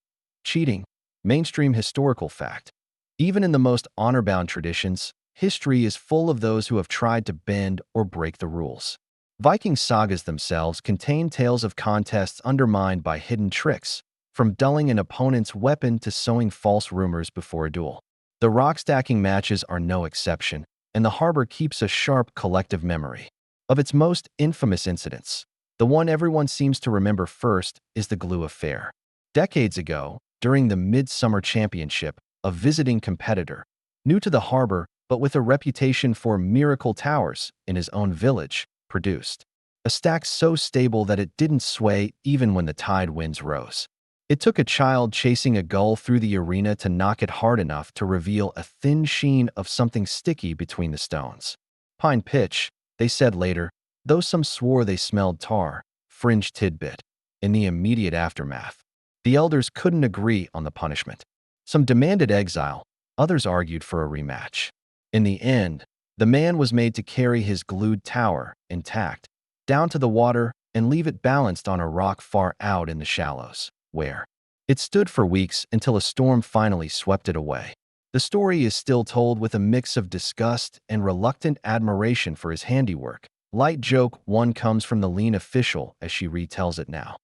Cheating, mainstream historical fact. Even in the most honor-bound traditions, history is full of those who have tried to bend or break the rules. Viking sagas themselves contain tales of contests undermined by hidden tricks, from dulling an opponent's weapon to sowing false rumors before a duel. The rock-stacking matches are no exception, and the harbor keeps a sharp collective memory of its most infamous incidents. The one everyone seems to remember first is the glue affair. Decades ago, during the Midsummer Championship, a visiting competitor, new to the harbor but with a reputation for miracle towers in his own village, produced a stack so stable that it didn't sway even when the tide winds rose. It took a child chasing a gull through the arena to knock it hard enough to reveal a thin sheen of something sticky between the stones. Pine pitch, they said later, though some swore they smelled tar. Fringe tidbit. In the immediate aftermath, the elders couldn't agree on the punishment. Some demanded exile, others argued for a rematch. In the end, The man was made to carry his glued tower, intact, down to the water and leave it balanced on a rock far out in the shallows, where it stood for weeks until a storm finally swept it away. The story is still told with a mix of disgust and reluctant admiration for his handiwork. Light joke one comes from the lean official as she retells it now.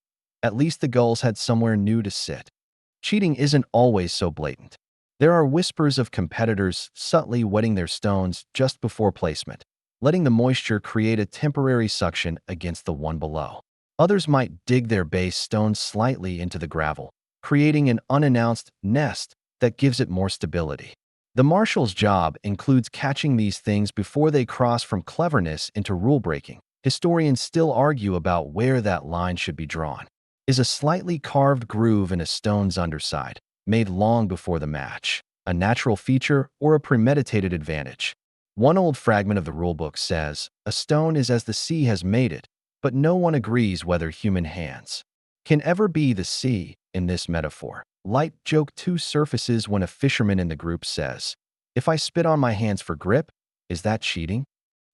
At least the gulls had somewhere new to sit. Cheating isn't always so blatant. There are whispers of competitors subtly wetting their stones just before placement, letting the moisture create a temporary suction against the one below. Others might dig their base stones slightly into the gravel, creating an unannounced nest that gives it more stability. The marshal's job includes catching these things before they cross from cleverness into rule-breaking. Historians still argue about where that line should be drawn. Is a slightly carved groove in a stone's underside, made long before the match, a natural feature or a premeditated advantage? One old fragment of the rulebook says, "A stone is as the sea has made it," but no one agrees whether human hands can ever be the sea in this metaphor. Light joke 2 surfaces when a fisherman in the group says, "If I spit on my hands for grip, is that cheating?"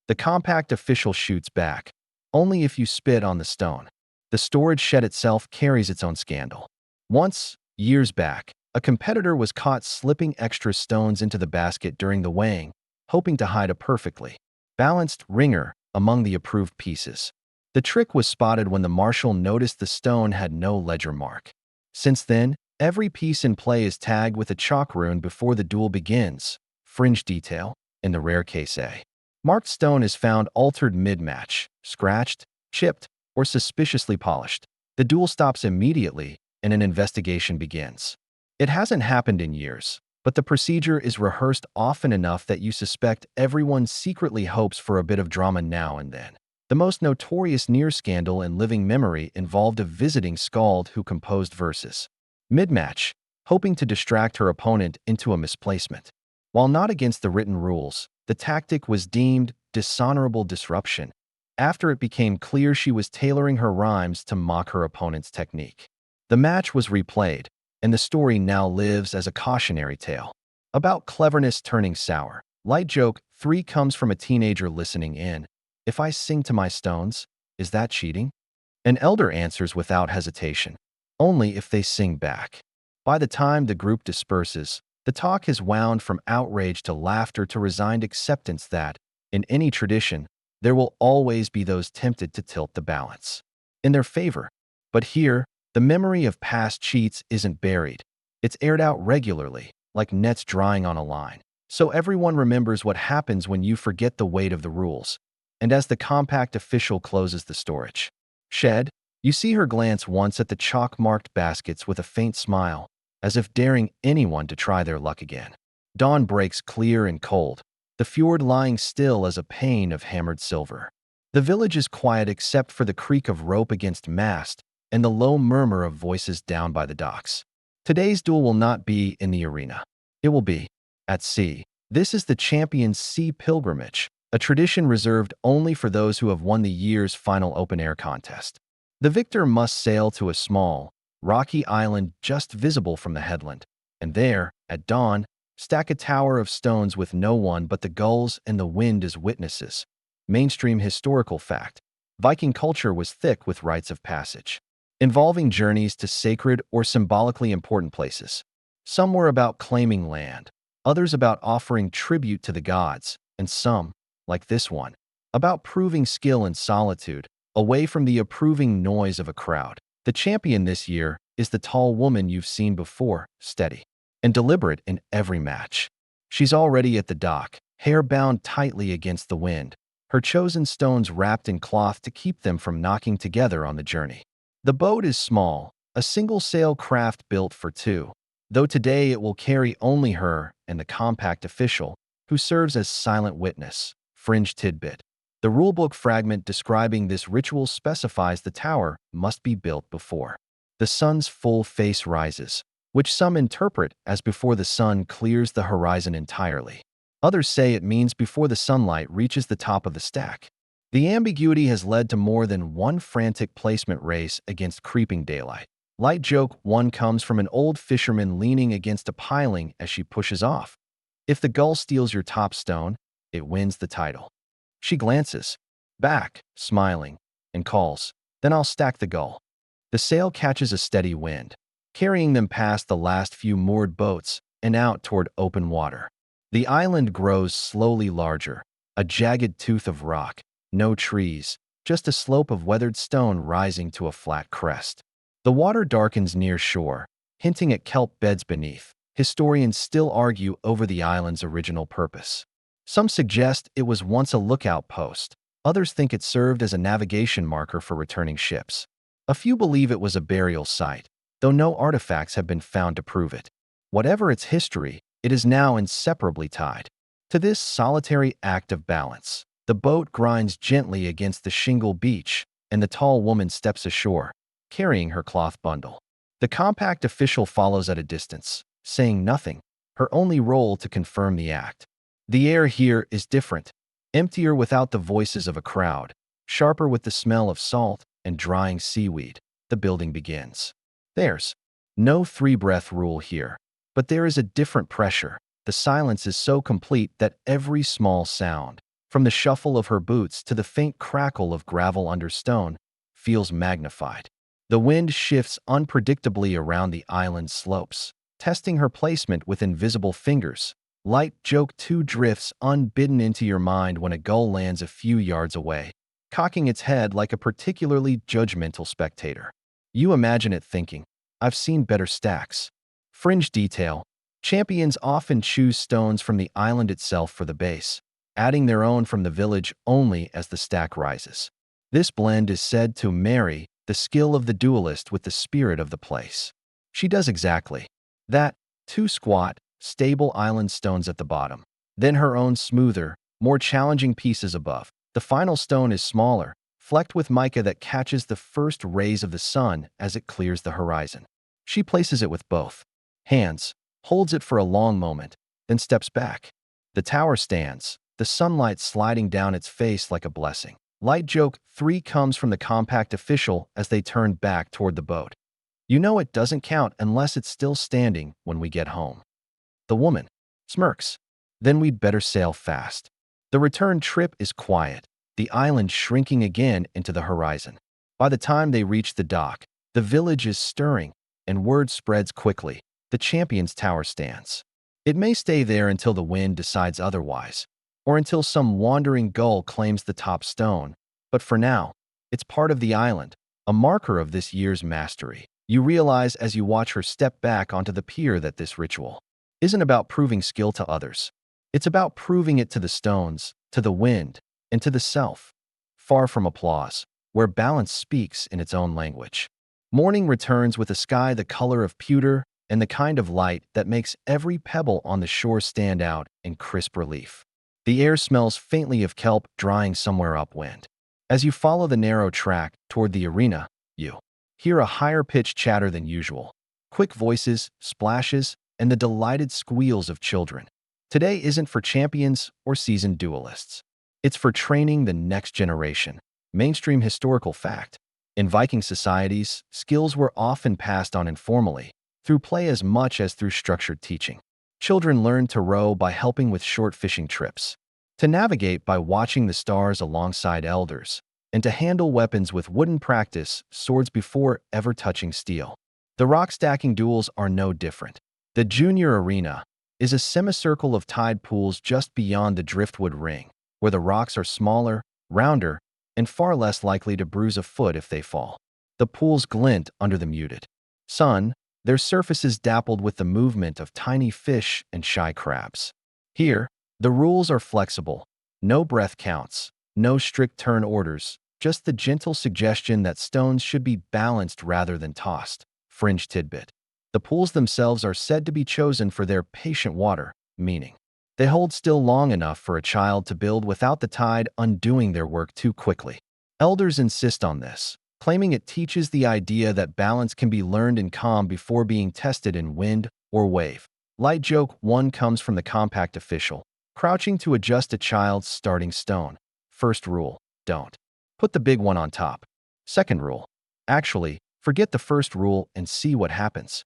The compact official shoots back, "Only if you spit on the stone." The storage shed itself carries its own scandal. Once, years back, a competitor was caught slipping extra stones into the basket during the weighing, hoping to hide a perfectly balanced ringer among the approved pieces. The trick was spotted when the marshal noticed the stone had no ledger mark. Since then, every piece in play is tagged with a chalk rune before the duel begins. Fringe detail, in the rare case A. Marked stone is found altered mid-match, scratched, chipped, or suspiciously polished. The duel stops immediately and an investigation begins. It hasn't happened in years, but the procedure is rehearsed often enough that you suspect everyone secretly hopes for a bit of drama now and then. The most notorious near scandal in living memory involved a visiting skald who composed verses mid-match, hoping to distract her opponent into a misplacement. While not against the written rules, the tactic was deemed dishonorable disruption after it became clear she was tailoring her rhymes to mock her opponent's technique. The match was replayed, and the story now lives as a cautionary tale about cleverness turning sour. Light joke 3 comes from a teenager listening in. "If I sing to my stones, is that cheating?" An elder answers without hesitation, "Only if they sing back." By the time the group disperses, the talk has wound from outrage to laughter to resigned acceptance that, in any tradition, there will always be those tempted to tilt the balance in their favor. But here, the memory of past cheats isn't buried. It's aired out regularly, like nets drying on a line. So everyone remembers what happens when you forget the weight of the rules. And as the compact official closes the storage shed, you see her glance once at the chalk-marked baskets with a faint smile, as if daring anyone to try their luck again. Dawn breaks clear and cold, the fjord lying still as a pane of hammered silver. The village is quiet except for the creak of rope against mast and the low murmur of voices down by the docks. Today's duel will not be in the arena. It will be at sea. This is the Champions Sea Pilgrimage, a tradition reserved only for those who have won the year's final open-air contest. The victor must sail to a small, rocky island just visible from the headland, and there, at dawn, stack a tower of stones with no one but the gulls and the wind as witnesses. Mainstream historical fact: Viking culture was thick with rites of passage, involving journeys to sacred or symbolically important places. Some were about claiming land, others about offering tribute to the gods, and some, like this one, about proving skill in solitude, away from the approving noise of a crowd. The champion this year is the tall woman you've seen before, steady and deliberate in every match. She's already at the dock, hair bound tightly against the wind, her chosen stones wrapped in cloth to keep them from knocking together on the journey. The boat is small, a single-sail craft built for two, though today it will carry only her and the compact official, who serves as silent witness. Fringe tidbit: the rulebook fragment describing this ritual specifies the tower must be built before the sun's full face rises, which some interpret as before the sun clears the horizon entirely. Others say it means before the sunlight reaches the top of the stack. The ambiguity has led to more than one frantic placement race against creeping daylight. Light joke 1 comes from an old fisherman leaning against a piling as she pushes off. "If the gull steals your top stone, it wins the title. She glances back, smiling, and calls, "Then I'll stack the gull." The sail catches a steady wind, carrying them past the last few moored boats and out toward open water. The island grows slowly larger, a jagged tooth of rock, no trees, just a slope of weathered stone rising to a flat crest. The water darkens near shore, hinting at kelp beds beneath. Historians still argue over the island's original purpose. Some suggest it was once a lookout post. Others think it served as a navigation marker for returning ships. A few believe it was a burial site, though no artifacts have been found to prove it. Whatever its history, it is now inseparably tied to this solitary act of balance. The boat grinds gently against the shingle beach, and the tall woman steps ashore, carrying her cloth bundle. The compact official follows at a distance, saying nothing, her only role to confirm the act. The air here is different, emptier without the voices of a crowd, sharper with the smell of salt and drying seaweed. The building begins. There's no three-breath rule here, but there is a different pressure. The silence is so complete that every small sound, from the shuffle of her boots to the faint crackle of gravel under stone, feels magnified. The wind shifts unpredictably around the island's slopes, testing her placement with invisible fingers. Light joke 2 drifts unbidden into your mind when a gull lands a few yards away, cocking its head like a particularly judgmental spectator. You imagine it thinking, "I've seen better stacks." Fringe detail. Champions often choose stones from the island itself for the base, adding their own from the village only as the stack rises. This blend is said to marry the skill of the duelist with the spirit of the place. She does exactly that. 2 squat, stable island stones at the bottom, then her own smoother, more challenging pieces above. The final stone is smaller, flecked with mica that catches the first rays of the sun as it clears the horizon. She places it with both hands, holds it for a long moment, then steps back. The tower stands, the sunlight sliding down its face like a blessing. Light joke 3 comes from the compact official as they turn back toward the boat. "You know it doesn't count unless it's still standing when we get home." The woman smirks. "Then we'd better sail fast." The return trip is quiet, the island shrinking again into the horizon. By the time they reach the dock, the village is stirring, and word spreads quickly. The champion's tower stands. It may stay there until the wind decides otherwise, or until some wandering gull claims the top stone, but for now, it's part of the island, a marker of this year's mastery. You realize as you watch her step back onto the pier that this ritual isn't about proving skill to others. It's about proving it to the stones, to the wind, and to the self. Far from applause, where balance speaks in its own language. Morning returns with a sky the color of pewter and the kind of light that makes every pebble on the shore stand out in crisp relief. The air smells faintly of kelp drying somewhere upwind. As you follow the narrow track toward the arena, you hear a higher-pitched chatter than usual. Quick voices, splashes, and the delighted squeals of children. Today isn't for champions or seasoned duelists. It's for training the next generation. Mainstream historical fact. In Viking societies, skills were often passed on informally, through play as much as through structured teaching. Children learned to row by helping with short fishing trips, to navigate by watching the stars alongside elders, and to handle weapons with wooden practice swords before ever touching steel. The rock-stacking duels are no different. The junior arena is a semicircle of tide pools just beyond the driftwood ring, where the rocks are smaller, rounder, and far less likely to bruise a foot if they fall. The pools glint under the muted sun, their surfaces dappled with the movement of tiny fish and shy crabs. Here, the rules are flexible. No breath counts, no strict turn orders, just the gentle suggestion that stones should be balanced rather than tossed. Fringe tidbit. The pools themselves are said to be chosen for their patient water, meaning they hold still long enough for a child to build without the tide undoing their work too quickly. Elders insist on this, claiming it teaches the idea that balance can be learned in calm before being tested in wind or wave. Light joke 1 comes from the compact official, crouching to adjust a child's starting stone. First rule, don't put the big one on top. Second rule, actually, forget the first rule and see what happens.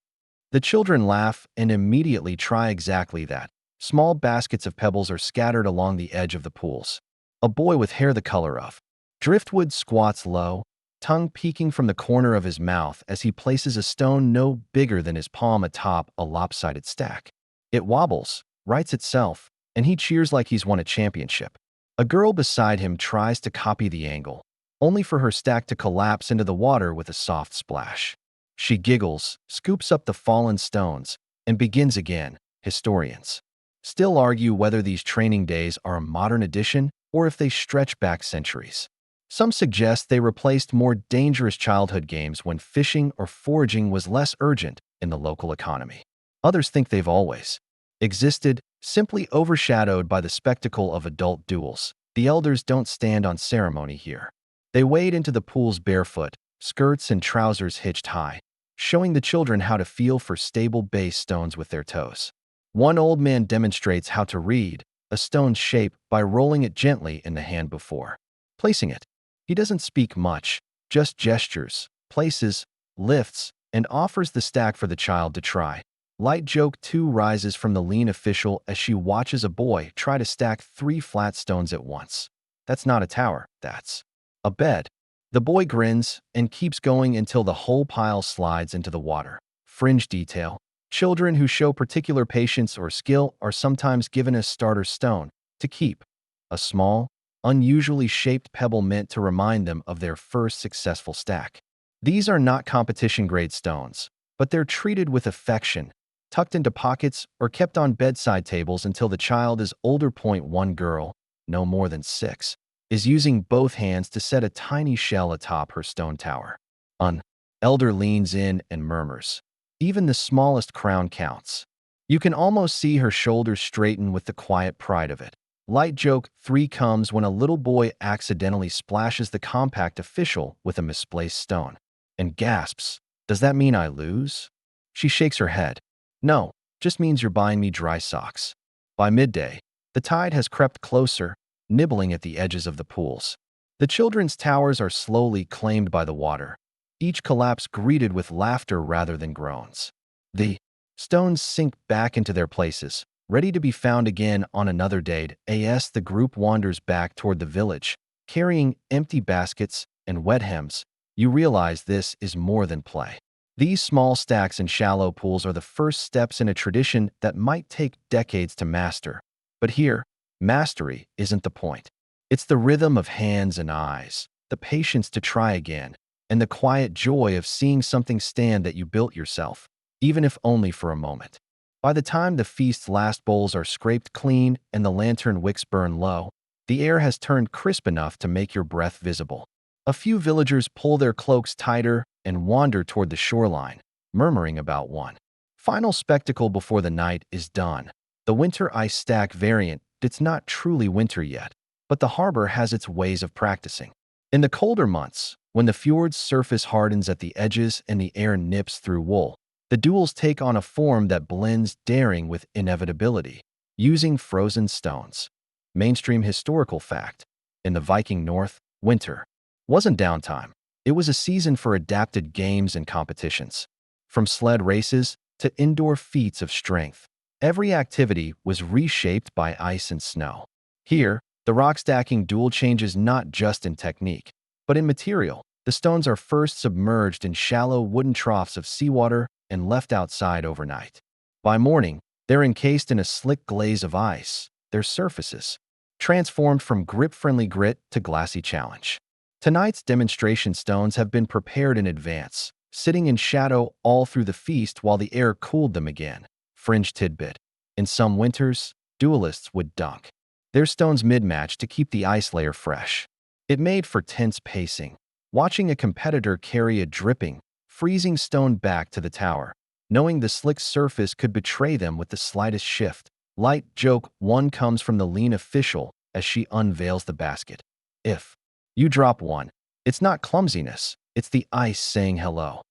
The children laugh and immediately try exactly that, Small baskets of pebbles are scattered along the edge of the pools. A boy with hair the color of driftwood squats low, tongue peeking from the corner of his mouth as he places a stone no bigger than his palm atop a lopsided stack. It wobbles, rights itself, and he cheers like he's won a championship. A girl beside him tries to copy the angle, only for her stack to collapse into the water with a soft splash. She giggles, scoops up the fallen stones, and begins again. Historians still argue whether these training days are a modern addition or if they stretch back centuries. Some suggest they replaced more dangerous childhood games when fishing or foraging was less urgent in the local economy. Others think they've always existed, simply overshadowed by the spectacle of adult duels. The elders don't stand on ceremony here. They wade into the pools barefoot, skirts and trousers hitched high, showing the children how to feel for stable base stones with their toes. One old man demonstrates how to read a stone's shape by rolling it gently in the hand before placing it. He doesn't speak much, just gestures, places, lifts, and offers the stack for the child to try. Light joke too rises from the lean official as she watches a boy try to stack 3 flat stones at once. That's not a tower, that's a bed. The boy grins and keeps going until the whole pile slides into the water. Fringe detail. Children who show particular patience or skill are sometimes given a starter stone to keep. A small, unusually shaped pebble meant to remind them of their first successful stack. These are not competition-grade stones, but they're treated with affection, tucked into pockets or kept on bedside tables until the child is older. One girl, no more than 6, is using both hands to set a tiny shell atop her stone tower. An elder leans in and murmurs, "Even the smallest crown counts." You can almost see her shoulders straighten with the quiet pride of it. Light joke 3 comes when a little boy accidentally splashes the compact official with a misplaced stone and gasps, "Does that mean I lose?" She shakes her head. "No, just means you're buying me dry socks." By midday, the tide has crept closer, nibbling at the edges of the pools. The children's towers are slowly claimed by the water, each collapse greeted with laughter rather than groans. The stones sink back into their places, ready to be found again on another date. As the group wanders back toward the village, carrying empty baskets and wet hems, you realize this is more than play. These small stacks in shallow pools are the first steps in a tradition that might take decades to master. But here, mastery isn't the point. It's the rhythm of hands and eyes, the patience to try again, and the quiet joy of seeing something stand that you built yourself, even if only for a moment. By the time the feast's last bowls are scraped clean and the lantern wicks burn low, the air has turned crisp enough to make your breath visible. A few villagers pull their cloaks tighter and wander toward the shoreline, murmuring about one final spectacle before the night is done. The winter ice stack variant. It's not truly winter yet, but the harbor has its ways of practicing. In the colder months, when the fjord's surface hardens at the edges and the air nips through wool, the duels take on a form that blends daring with inevitability, using frozen stones. Mainstream historical fact. In the Viking North, winter wasn't downtime. It was a season for adapted games and competitions. From sled races to indoor feats of strength, every activity was reshaped by ice and snow. Here, the rock stacking duel changes not just in technique, but in material. The stones are first submerged in shallow wooden troughs of seawater and left outside overnight. By morning, they're encased in a slick glaze of ice, their surfaces transformed from grip-friendly grit to glassy challenge. Tonight's demonstration stones have been prepared in advance, sitting in shadow all through the feast while the air cooled them again. Fringe tidbit. In some winters, duelists would dunk their stones mid-match to keep the ice layer fresh. It made for tense pacing, watching a competitor carry a dripping, freezing stone back to the tower, knowing the slick surface could betray them with the slightest shift. Light joke 1 comes from the lean official as she unveils the basket. If you drop one, it's not clumsiness, it's the ice saying hello.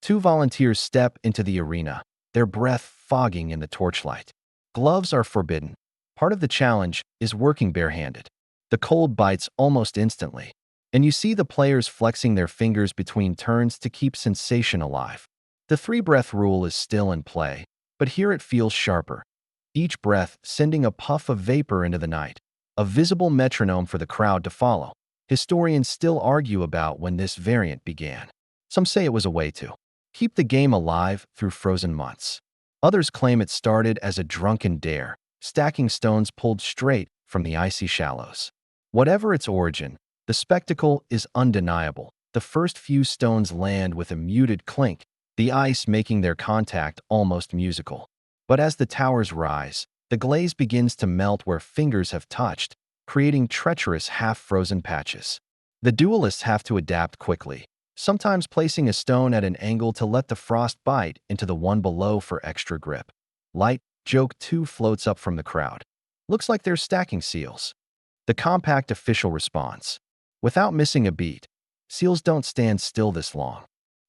2 volunteers step into the arena, their breath fogging in the torchlight. Gloves are forbidden. Part of the challenge is working barehanded. The cold bites almost instantly, and you see the players flexing their fingers between turns to keep sensation alive. The 3-breath rule is still in play, but here it feels sharper. each breath sending a puff of vapor into the night, a visible metronome for the crowd to follow. Historians still argue about when this variant began. Some say it was a way to keep the game alive through frozen months. Others claim it started as a drunken dare, stacking stones pulled straight from the icy shallows. Whatever its origin, the spectacle is undeniable. The first few stones land with a muted clink, the ice making their contact almost musical. But as the towers rise, the glaze begins to melt where fingers have touched, creating treacherous half-frozen patches. The duelists have to adapt quickly, sometimes placing a stone at an angle to let the frost bite into the one below for extra grip. Light joke 2 floats up from the crowd. Looks like they're stacking seals. The compact official response. Without missing a beat, seals don't stand still this long.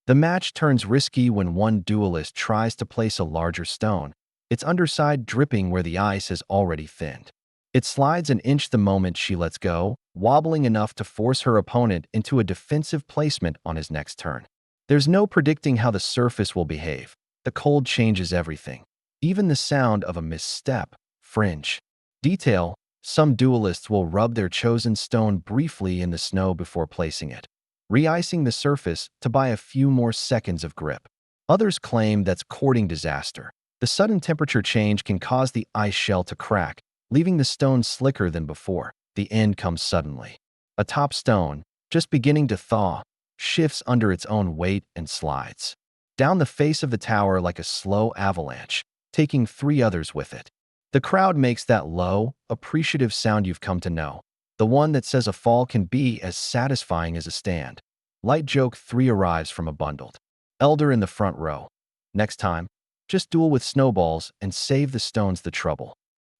The match turns risky when one duelist tries to place a larger stone, its underside dripping where the ice has already thinned. It slides an inch the moment she lets go, wobbling enough to force her opponent into a defensive placement on his next turn. There's no predicting how the surface will behave. The cold changes everything. Even the sound of a misstep. Fringe. Detail. Some duelists will rub their chosen stone briefly in the snow before placing it, re-icing the surface to buy a few more seconds of grip. Others claim that's courting disaster. The sudden temperature change can cause the ice shell to crack, leaving the stone slicker than before. The end comes suddenly. A top stone, just beginning to thaw, shifts under its own weight and slides down the face of the tower like a slow avalanche, taking 3 others with it. The crowd makes that low, appreciative sound you've come to know, the one that says a fall can be as satisfying as a stand. Light joke 3 arrives from a bundled elder in the front row. Next time, just duel with snowballs and save the stones the trouble.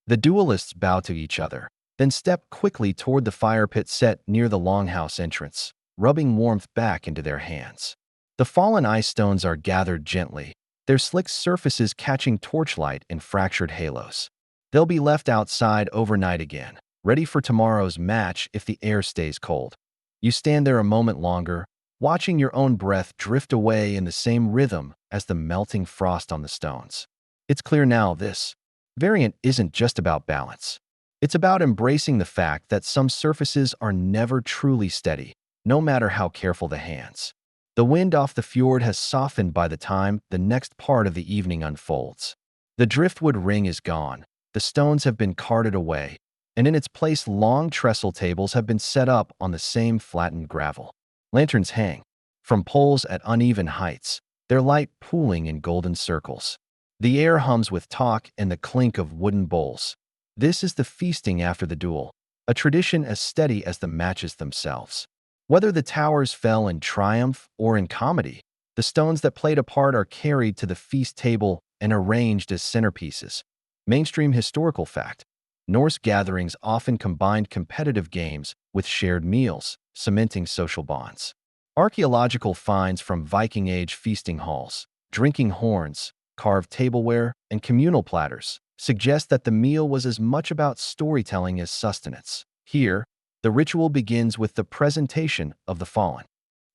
The duelists bow to each other, then step quickly toward the fire pit set near the longhouse entrance, rubbing warmth back into their hands. The fallen ice stones are gathered gently, their slick surfaces catching torchlight in fractured halos. They'll be left outside overnight again, ready for tomorrow's match if the air stays cold. You stand there a moment longer, watching your own breath drift away in the same rhythm as the melting frost on the stones. It's clear now this variant isn't just about balance. It's about embracing the fact that some surfaces are never truly steady, no matter how careful the hands. The wind off the fjord has softened by the time the next part of the evening unfolds. The driftwood ring is gone, the stones have been carted away, and in its place long trestle tables have been set up on the same flattened gravel. Lanterns hang from poles at uneven heights, their light pooling in golden circles. The air hums with talk and the clink of wooden bowls. This is the feasting after the duel, a tradition as steady as the matches themselves. Whether the towers fell in triumph or in comedy, the stones that played a part are carried to the feast table and arranged as centerpieces. Mainstream historical fact. Norse gatherings often combined competitive games with shared meals, cementing social bonds. Archaeological finds from Viking Age feasting halls, drinking horns, carved tableware, and communal platters suggest that the meal was as much about storytelling as sustenance. Here, the ritual begins with the presentation of the fallen.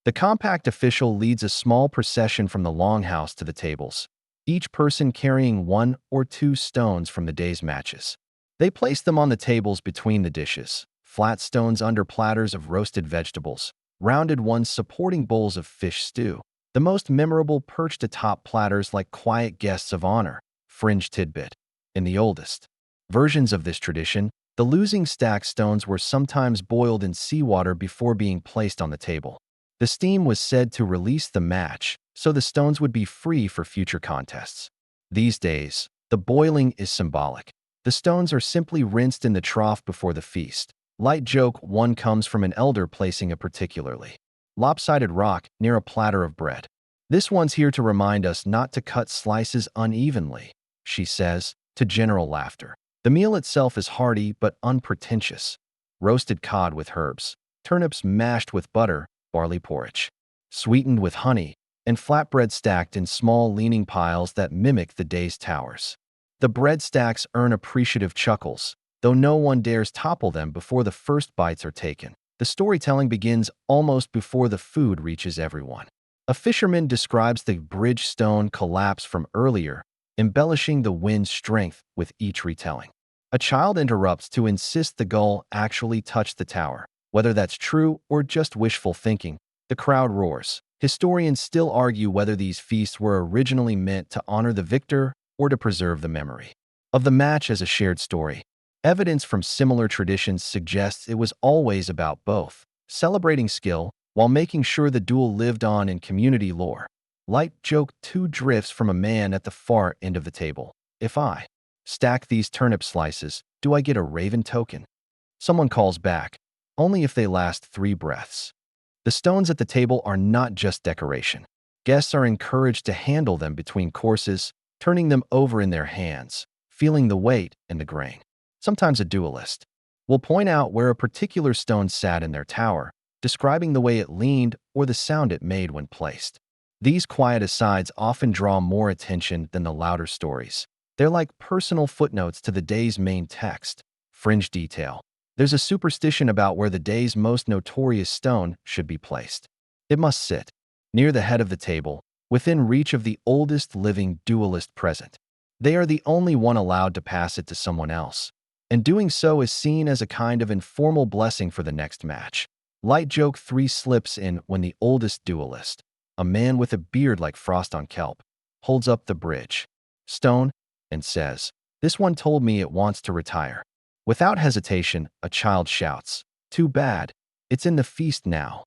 The compact official leads a small procession from the longhouse to the tables, each person carrying 1 or 2 stones from the day's matches. They place them on the tables between the dishes, flat stones under platters of roasted vegetables, rounded ones supporting bowls of fish stew. The most memorable perched atop platters like quiet guests of honor, fringe tidbit. In the oldest versions of this tradition, the losing stacked stones were sometimes boiled in seawater before being placed on the table. The steam was said to release the match, so the stones would be free for future contests. These days, the boiling is symbolic. The stones are simply rinsed in the trough before the feast. Light joke 1 comes from an elder placing a particularly lopsided rock near a platter of bread. This one's here to remind us not to cut slices unevenly, she says, to general laughter. The meal itself is hearty but unpretentious. Roasted cod with herbs, turnips mashed with butter, barley porridge, sweetened with honey, and flatbread stacked in small leaning piles that mimic the day's towers. The bread stacks earn appreciative chuckles, though no one dares topple them before the first bites are taken. The storytelling begins almost before the food reaches everyone. A fisherman describes the bridge stone collapse from earlier embellishing the wind's strength with each retelling. A child interrupts to insist the gull actually touched the tower. Whether that's true or just wishful thinking, the crowd roars. Historians still argue whether these feasts were originally meant to honor the victor or to preserve the memory of the match as a shared story. Evidence from similar traditions suggests it was always about both, celebrating skill while making sure the duel lived on in community lore. Light joke 2 drifts from a man at the far end of the table. If I stack these turnip slices, do I get a raven token? Someone calls back, only if they last 3 breaths. The stones at the table are not just decoration. Guests are encouraged to handle them between courses, turning them over in their hands, feeling the weight and the grain. Sometimes a duelist will point out where a particular stone sat in their tower, describing the way it leaned or the sound it made when placed. These quiet asides often draw more attention than the louder stories. They're like personal footnotes to the day's main text. Fringe detail. There's a superstition about where the day's most notorious stone should be placed. It must sit near the head of the table, within reach of the oldest living duelist present. They are the only one allowed to pass it to someone else, and doing so is seen as a kind of informal blessing for the next match. Light joke 3 slips in when the oldest duelist, a man with a beard like frost on kelp, holds up the bridge stone and says, "This one told me it wants to retire." Without hesitation, a child shouts, "Too bad. It's in the feast now."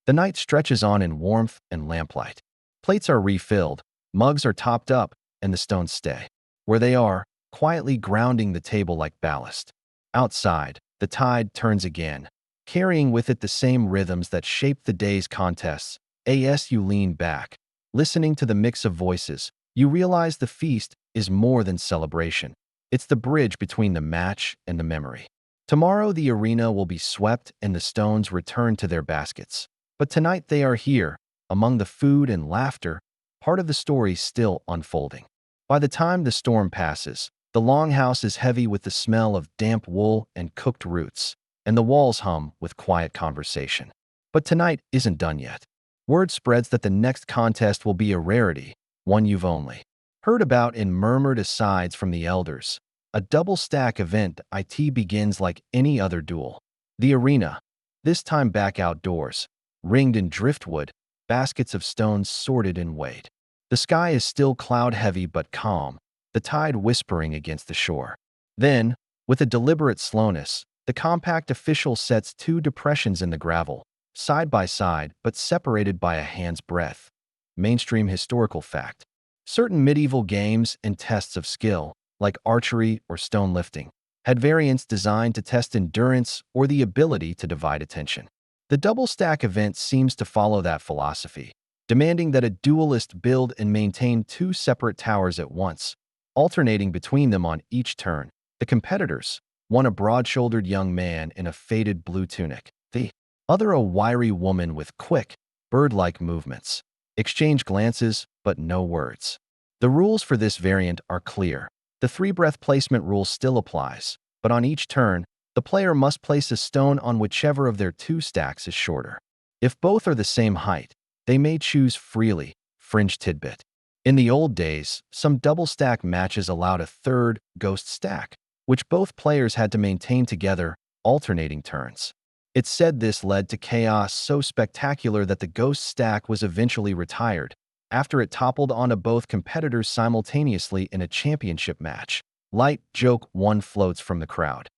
The night stretches on in warmth and lamplight. Plates are refilled, mugs are topped up, and the stones stay where they are, quietly grounding the table like ballast. Outside, the tide turns again, carrying with it the same rhythms that shaped the day's contests. As you lean back, listening to the mix of voices, you realize the feast is more than celebration. It's the bridge between the match and the memory. Tomorrow, the arena will be swept and the stones return to their baskets. But tonight they are here, among the food and laughter, part of the story still unfolding. By the time the storm passes, the longhouse is heavy with the smell of damp wool and cooked roots, and the walls hum with quiet conversation. But tonight isn't done yet. Word spreads that the next contest will be a rarity, one you've only heard about in murmured asides from the elders. A double-stack event it begins like any other duel. The arena, this time back outdoors, ringed in driftwood, baskets of stones sorted in weight. The sky is still cloud-heavy but calm, the tide whispering against the shore. Then, with a deliberate slowness, the compact official sets 2 depressions in the gravel, side by side but separated by a hand's breadth. Mainstream historical fact. Certain medieval games and tests of skill, like archery or stone lifting, had variants designed to test endurance or the ability to divide attention. The double-stack event seems to follow that philosophy, demanding that a duelist build and maintain 2 separate towers at once, alternating between them on each turn. The competitors, one a broad-shouldered young man in a faded blue tunic, the other a wiry woman with quick, bird-like movements, exchange glances but no words. The rules for this variant are clear. The 3-breath placement rule still applies, but on each turn, the player must place a stone on whichever of their 2 stacks is shorter. If both are the same height, they may choose freely. Fringe tidbit. In the old days, some double-stack matches allowed a 3rd ghost stack, which both players had to maintain together, alternating turns. It's said this led to chaos so spectacular that the ghost stack was eventually retired, after it toppled onto both competitors simultaneously in a championship match. Light joke 1 floats from the crowd.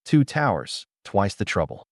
2 towers, twice the trouble.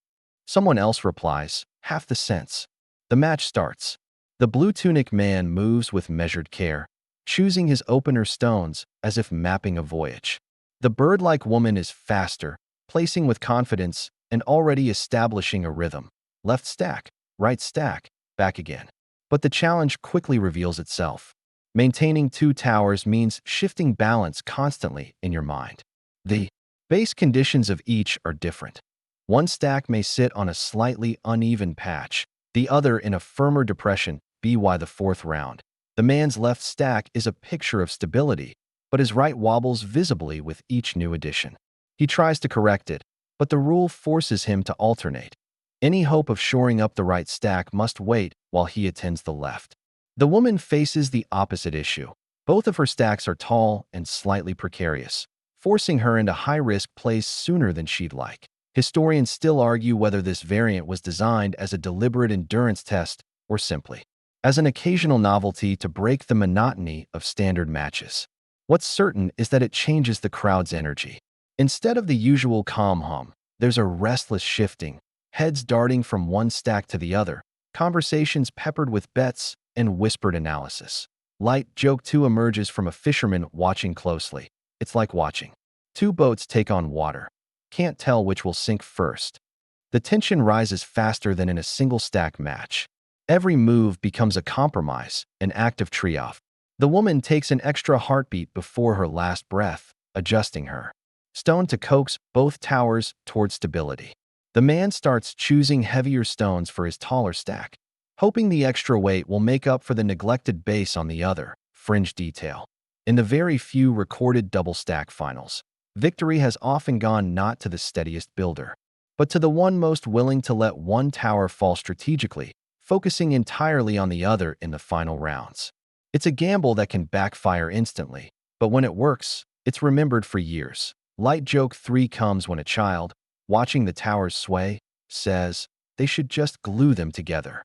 Someone else replies, half the sense. The match starts. The blue tunic man moves with measured care, choosing his opener stones as if mapping a voyage. The bird-like woman is faster, placing with confidence and already establishing a rhythm. Left stack, right stack, back again. But the challenge quickly reveals itself. Maintaining 2 towers means shifting balance constantly in your mind. The base conditions of each are different. One stack may sit on a slightly uneven patch, the other in a firmer depression, by the 4th round. The man's left stack is a picture of stability, but his right wobbles visibly with each new addition. He tries to correct it, but the rule forces him to alternate. Any hope of shoring up the right stack must wait while he attends the left. The woman faces the opposite issue. Both of her stacks are tall and slightly precarious, forcing her into high-risk plays sooner than she'd like. Historians still argue whether this variant was designed as a deliberate endurance test or simply as an occasional novelty to break the monotony of standard matches. What's certain is that it changes the crowd's energy. Instead of the usual calm hum, there's a restless shifting, heads darting from one stack to the other, conversations peppered with bets and whispered analysis. Light joke 2 emerges from a fisherman watching closely. It's like watching two boats take on water. Can't tell which will sink first. The tension rises faster than in a single stack match. Every move becomes a compromise, an act of trioff. The woman takes an extra heartbeat before her last breath, adjusting her stone to coax both towers toward stability. The man starts choosing heavier stones for his taller stack, hoping the extra weight will make up for the neglected base on the other, fringe detail. In the very few recorded double stack finals, victory has often gone not to the steadiest builder, but to the one most willing to let one tower fall strategically, focusing entirely on the other in the final rounds. It's a gamble that can backfire instantly, but when it works, it's remembered for years. Light joke 3 comes when a child, watching the towers sway, says they should just glue them together.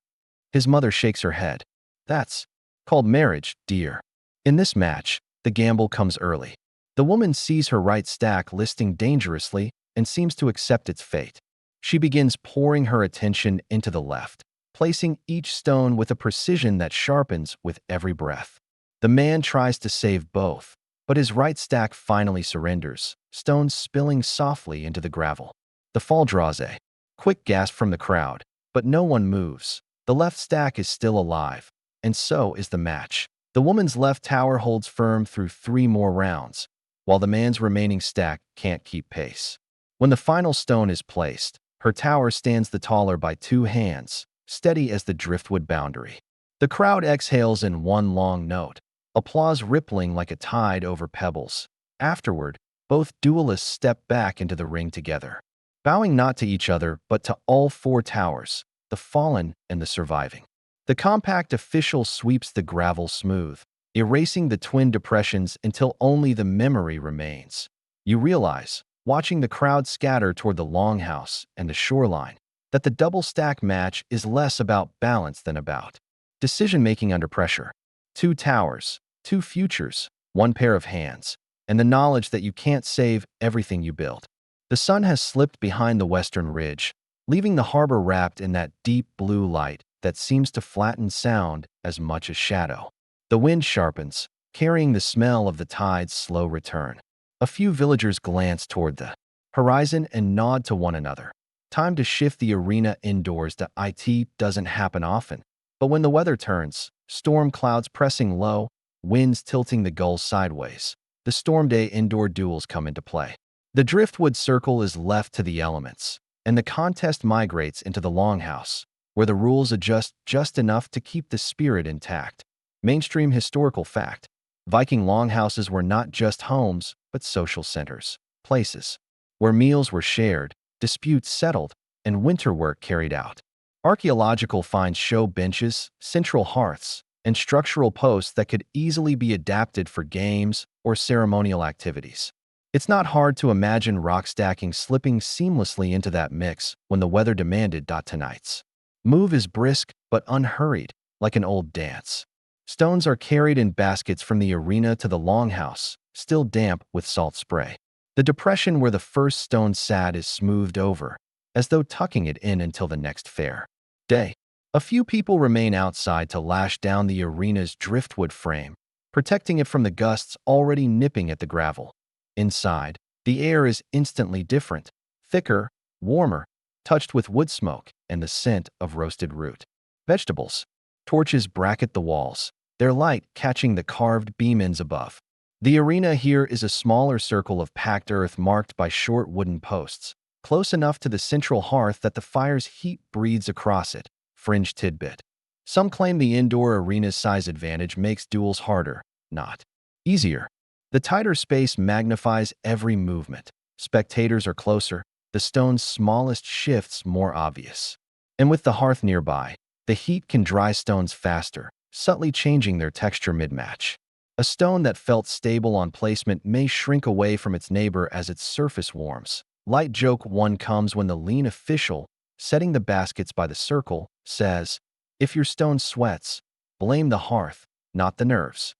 His mother shakes her head. That's called marriage, dear. In this match, the gamble comes early. The woman sees her right stack listing dangerously and seems to accept its fate. She begins pouring her attention into the left, placing each stone with a precision that sharpens with every breath. The man tries to save both, but his right stack finally surrenders, stones spilling softly into the gravel. The fall draws a quick gasp from the crowd, but no one moves. The left stack is still alive, and so is the match. The woman's left tower holds firm through 3 more rounds, while the man's remaining stack can't keep pace. When the final stone is placed, her tower stands the taller by 2 hands, steady as the driftwood boundary. The crowd exhales in one long note, applause rippling like a tide over pebbles. Afterward, both duelists step back into the ring together, bowing not to each other but to all 4 towers, the fallen and the surviving. The compact official sweeps the gravel smooth, erasing the twin depressions until only the memory remains. You realize, watching the crowd scatter toward the longhouse and the shoreline, that the double-stack match is less about balance than about decision-making under pressure. 2 towers, 2 futures, 1 pair of hands, and the knowledge that you can't save everything you build. The sun has slipped behind the western ridge, leaving the harbor wrapped in that deep blue light that seems to flatten sound as much as shadow. The wind sharpens, carrying the smell of the tide's slow return. A few villagers glance toward the horizon and nod to one another. Time to shift the arena indoors to it doesn't happen often, but when the weather turns, storm clouds pressing low, winds tilting the gulls sideways, the storm day indoor duels come into play. The driftwood circle is left to the elements, and the contest migrates into the longhouse, where the rules adjust just enough to keep the spirit intact. Mainstream historical fact: Viking longhouses were not just homes, but social centers, places where meals were shared, disputes settled, and winter work carried out. Archaeological finds show benches, central hearths, and structural posts that could easily be adapted for games or ceremonial activities. It's not hard to imagine rock stacking slipping seamlessly into that mix when the weather demanded. Tonight's move is brisk but unhurried, like an old dance. Stones are carried in baskets from the arena to the longhouse, still damp with salt spray. The depression where the first stone sat is smoothed over, as though tucking it in until the next fair day. A few people remain outside to lash down the arena's driftwood frame, protecting it from the gusts already nipping at the gravel. Inside, the air is instantly different, thicker, warmer, touched with wood smoke and the scent of roasted root vegetables. Torches bracket the walls, their light catching the carved beam ends above. The arena here is a smaller circle of packed earth marked by short wooden posts, close enough to the central hearth that the fire's heat breathes across it. Fringe tidbit: some claim the indoor arena's size advantage makes duels harder, not easier. The tighter space magnifies every movement. Spectators are closer, the stone's smallest shifts more obvious. And with the hearth nearby, the heat can dry stones faster, subtly changing their texture mid-match. A stone that felt stable on placement may shrink away from its neighbor as its surface warms. Light joke one comes when the lean official, setting the baskets by the circle, says, "If your stone sweats, blame the hearth, not the nerves."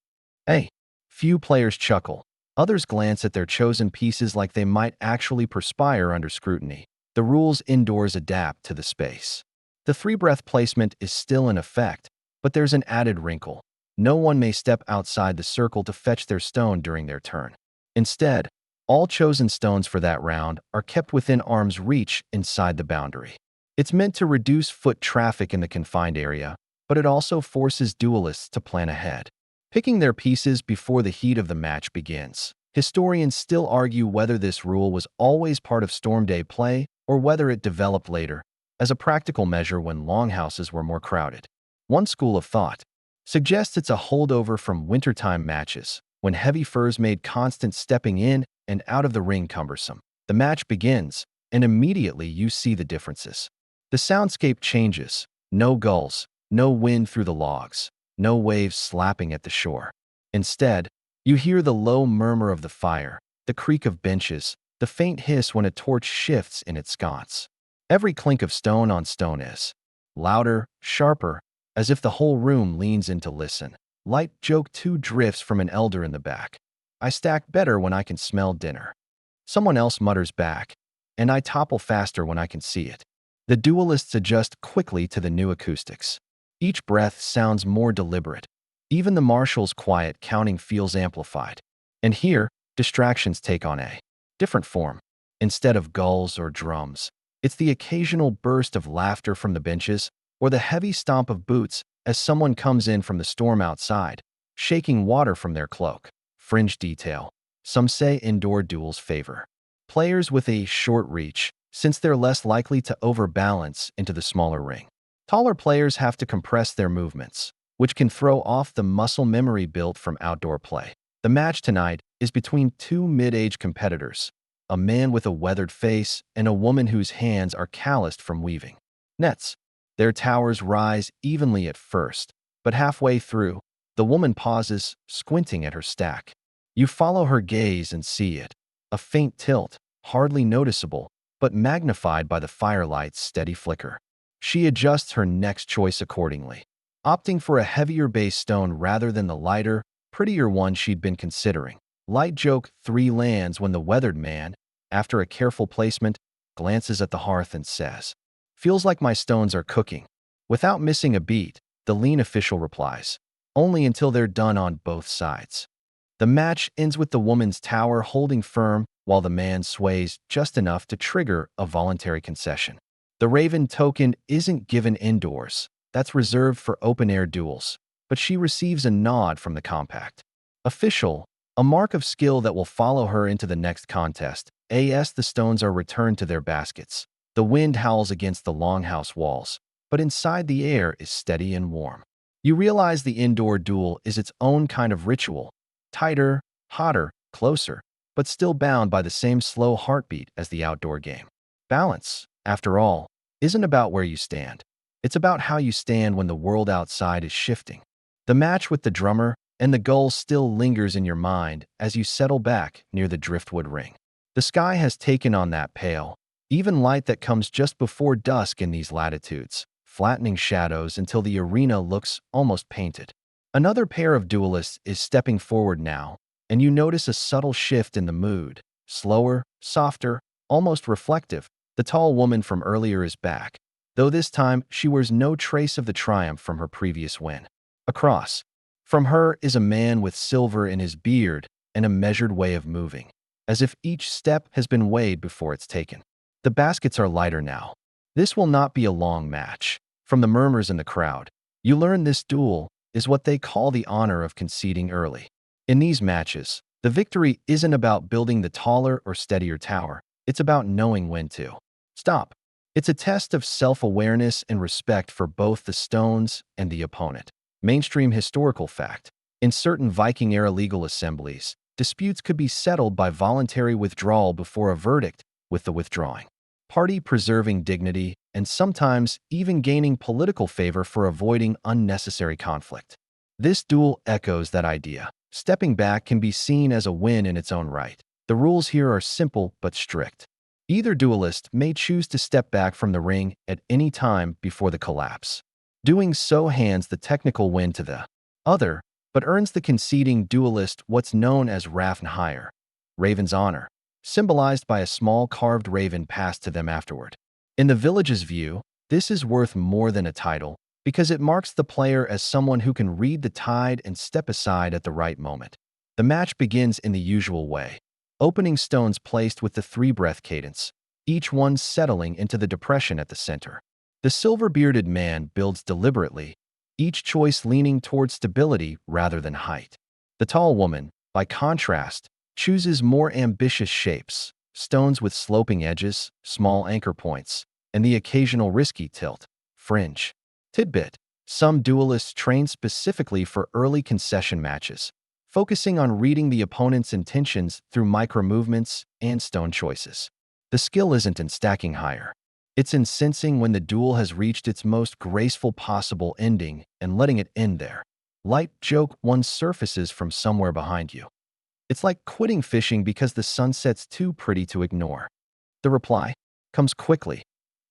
Hey, few players chuckle. Others glance at their chosen pieces like they might actually perspire under scrutiny. The rules indoors adapt to the space. The three-breath placement is still in effect, but there's an added wrinkle. No one may step outside the circle to fetch their stone during their turn. Instead, all chosen stones for that round are kept within arm's reach inside the boundary. It's meant to reduce foot traffic in the confined area, but it also forces duelists to plan ahead, picking their pieces before the heat of the match begins. Historians still argue whether this rule was always part of Storm Day play or whether it developed later, as a practical measure when longhouses were more crowded. One school of thought suggests it's a holdover from wintertime matches, when heavy furs made constant stepping in and out of the ring cumbersome. The match begins, and immediately you see the differences. The soundscape changes. No gulls, no wind through the logs, no waves slapping at the shore. Instead, you hear the low murmur of the fire, the creak of benches, the faint hiss when a torch shifts in its sconce. Every clink of stone on stone is louder, sharper, as if the whole room leans in to listen. Light joke two drifts from an elder in the back. "I stack better when I can smell dinner." Someone else mutters back, "And I topple faster when I can see it." The duelists adjust quickly to the new acoustics. Each breath sounds more deliberate. Even the marshal's quiet counting feels amplified. And here, distractions take on a different form. Instead of gulls or drums, it's the occasional burst of laughter from the benches or the heavy stomp of boots as someone comes in from the storm outside, shaking water from their cloak. Fringe detail. Some say indoor duels favor players with a short reach, since they're less likely to overbalance into the smaller ring. Taller players have to compress their movements, which can throw off the muscle memory built from outdoor play. The match tonight is between two mid-age competitors, a man with a weathered face and a woman whose hands are calloused from weaving nets. Their towers rise evenly at first, but halfway through, the woman pauses, squinting at her stack. You follow her gaze and see it, a faint tilt, hardly noticeable, but magnified by the firelight's steady flicker. She adjusts her next choice accordingly, opting for a heavier base stone rather than the lighter, prettier one she'd been considering. Light joke 3 lands when the weathered man, after a careful placement, glances at the hearth and says, "Feels like my stones are cooking." Without missing a beat, the lean official replies, "Only until they're done on both sides." The match ends with the woman's tower holding firm while the man sways just enough to trigger a voluntary concession. The Raven token isn't given indoors. That's reserved for open-air duels, but she receives a nod from the compact official, a mark of skill that will follow her into the next contest. As the stones are returned to their baskets, the wind howls against the longhouse walls, but inside the air is steady and warm. You realize the indoor duel is its own kind of ritual, tighter, hotter, closer, but still bound by the same slow heartbeat as the outdoor game. Balance, after all, isn't about where you stand. It's about how you stand when the world outside is shifting. The match with the drummer and the gull still lingers in your mind as you settle back near the driftwood ring. The sky has taken on that pale, even light that comes just before dusk in these latitudes, flattening shadows until the arena looks almost painted. Another pair of duelists is stepping forward now, and you notice a subtle shift in the mood. Slower, softer, almost reflective. The tall woman from earlier is back, though this time she wears no trace of the triumph from her previous win. Across from her is a man with silver in his beard and a measured way of moving, as if each step has been weighed before it's taken. The baskets are lighter now. This will not be a long match. From the murmurs in the crowd, you learn this duel is what they call the honor of conceding early. In these matches, the victory isn't about building the taller or steadier tower. It's about knowing when to stop. It's a test of self-awareness and respect for both the stones and the opponent. Mainstream historical fact. In certain Viking-era legal assemblies, disputes could be settled by voluntary withdrawal before a verdict, with the withdrawing party preserving dignity and sometimes even gaining political favor for avoiding unnecessary conflict. This duel echoes that idea. Stepping back can be seen as a win in its own right. The rules here are simple but strict. Either duelist may choose to step back from the ring at any time before the collapse. Doing so hands the technical win to the other, but earns the conceding duelist what's known as Ravnhire, Raven's honor, symbolized by a small carved raven passed to them afterward. In the village's view, this is worth more than a title because it marks the player as someone who can read the tide and step aside at the right moment. The match begins in the usual way. Opening stones placed with the three-breath cadence, each one settling into the depression at the center. The silver-bearded man builds deliberately, each choice leaning towards stability rather than height. The tall woman, by contrast, chooses more ambitious shapes, stones with sloping edges, small anchor points, and the occasional risky tilt, fringe. Tidbit: some duelists train specifically for early concession matches, focusing on reading the opponent's intentions through micro-movements and stone choices. The skill isn't in stacking higher. It's in sensing when the duel has reached its most graceful possible ending and letting it end there. Light joke one surfaces from somewhere behind you. It's like quitting fishing because the sunset's too pretty to ignore. The reply comes quickly,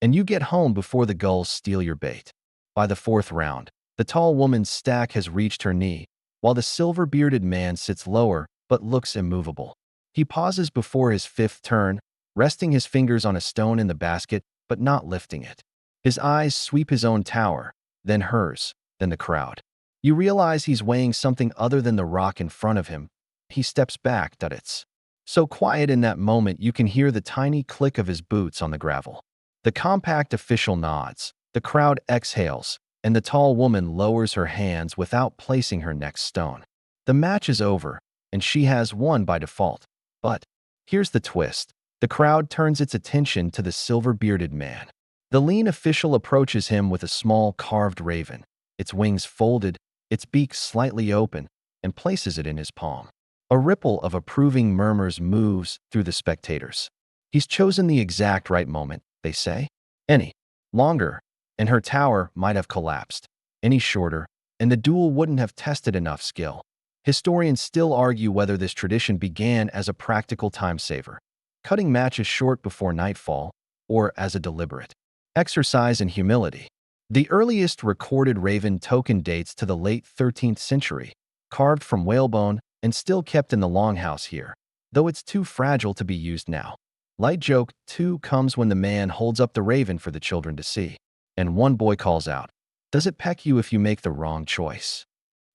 and you get home before the gulls steal your bait. By the fourth round, the tall woman's stack has reached her knee, while the silver-bearded man sits lower but looks immovable. He pauses before his fifth turn, resting his fingers on a stone in the basket but not lifting it. His eyes sweep his own tower, then hers, then the crowd. You realize he's weighing something other than the rock in front of him. He steps back, but it's so quiet in that moment you can hear the tiny click of his boots on the gravel. The compact official nods, the crowd exhales, and the tall woman lowers her hands without placing her next stone. The match is over, and she has won by default. But here's the twist. The crowd turns its attention to the silver-bearded man. The lean official approaches him with a small carved raven, its wings folded, its beak slightly open, and places it in his palm. A ripple of approving murmurs moves through the spectators. He's chosen the exact right moment, they say. Any longer, and her tower might have collapsed. Any shorter, and the duel wouldn't have tested enough skill. Historians still argue whether this tradition began as a practical time saver, cutting matches short before nightfall, or as a deliberate exercise in humility. The earliest recorded raven token dates to the late 13th century, carved from whalebone and still kept in the longhouse here, though it's too fragile to be used now. Light joke, too, comes when the man holds up the raven for the children to see, and one boy calls out, "Does it peck you if you make the wrong choice?"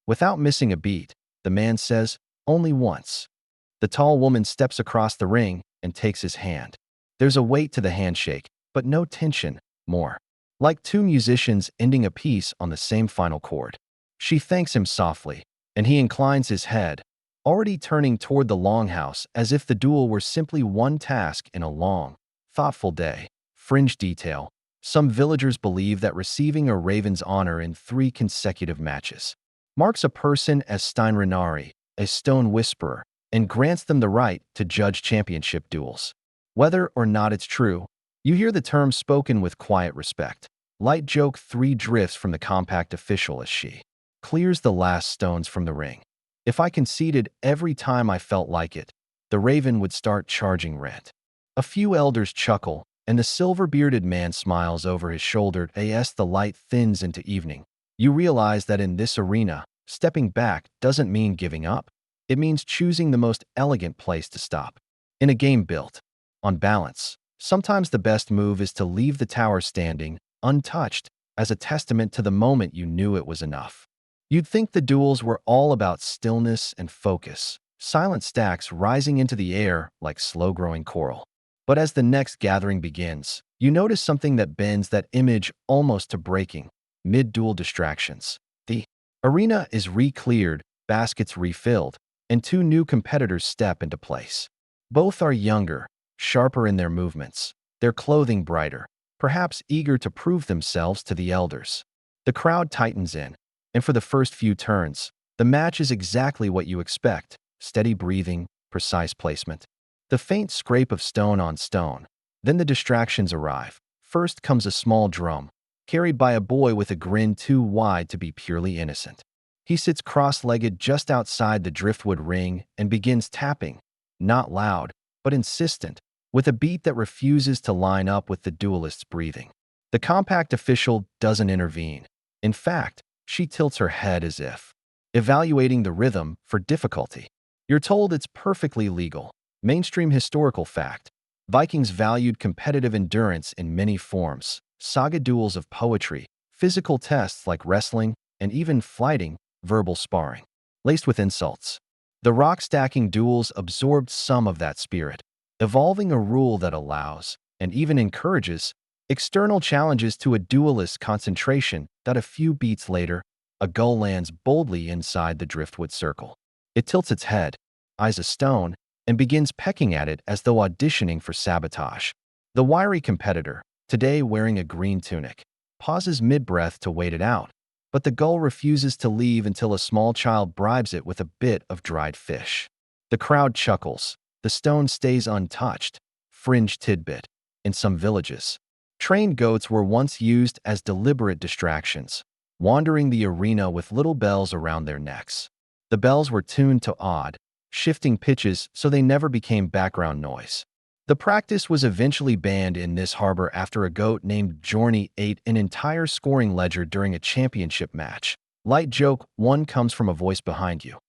Without missing a beat, the man says, "Only once." The tall woman steps across the ring and takes his hand. There's a weight to the handshake, but no tension, more like two musicians ending a piece on the same final chord. She thanks him softly, and he inclines his head, already turning toward the longhouse as if the duel were simply one task in a long, thoughtful day. Fringe detail: some villagers believe that receiving a raven's honor in 3 consecutive matches marks a person as Steinrenari, a stone whisperer, and grants them the right to judge championship duels. Whether or not it's true, you hear the term spoken with quiet respect. Light joke 3 drifts from the compact official as she clears the last stones from the ring. If I conceded every time I felt like it, the raven would start charging rent. A few elders chuckle, and the silver-bearded man smiles over his shoulder as the light thins into evening. You realize that in this arena, stepping back doesn't mean giving up. It means choosing the most elegant place to stop. In a game built on balance, sometimes the best move is to leave the tower standing, untouched, as a testament to the moment you knew it was enough. You'd think the duels were all about stillness and focus, silent stacks rising into the air like slow-growing coral. But as the next gathering begins, you notice something that bends that image almost to breaking: mid-duel distractions. The arena is re-cleared, baskets refilled, and 2 new competitors step into place. Both are younger, sharper in their movements, their clothing brighter, perhaps eager to prove themselves to the elders. The crowd tightens in, and for the first few turns, the match is exactly what you expect: steady breathing, precise placement. The faint scrape of stone on stone. Then the distractions arrive. First comes a small drum, carried by a boy with a grin too wide to be purely innocent. He sits cross-legged just outside the driftwood ring and begins tapping, not loud, but insistent, with a beat that refuses to line up with the duelist's breathing. The compact official doesn't intervene. In fact, she tilts her head as if evaluating the rhythm for difficulty. You're told it's perfectly legal. Mainstream historical fact. Vikings valued competitive endurance in many forms. Saga duels of poetry, physical tests like wrestling, and even fighting, verbal sparring, laced with insults. The rock-stacking duels absorbed some of that spirit, evolving a rule that allows, and even encourages, external challenges to a duelist's concentration that a few beats later, a gull lands boldly inside the driftwood circle. It tilts its head, eyes a stone, and begins pecking at it as though auditioning for sabotage. The wiry competitor, today wearing a green tunic, pauses mid-breath to wait it out, but the gull refuses to leave until a small child bribes it with a bit of dried fish. The crowd chuckles. The stone stays untouched. Fringe tidbit. In some villages, trained goats were once used as deliberate distractions, wandering the arena with little bells around their necks. The bells were tuned to odd, shifting pitches so they never became background noise. The practice was eventually banned in this harbor after a goat named Journey ate an entire scoring ledger during a championship match. Light joke, one comes from a voice behind you.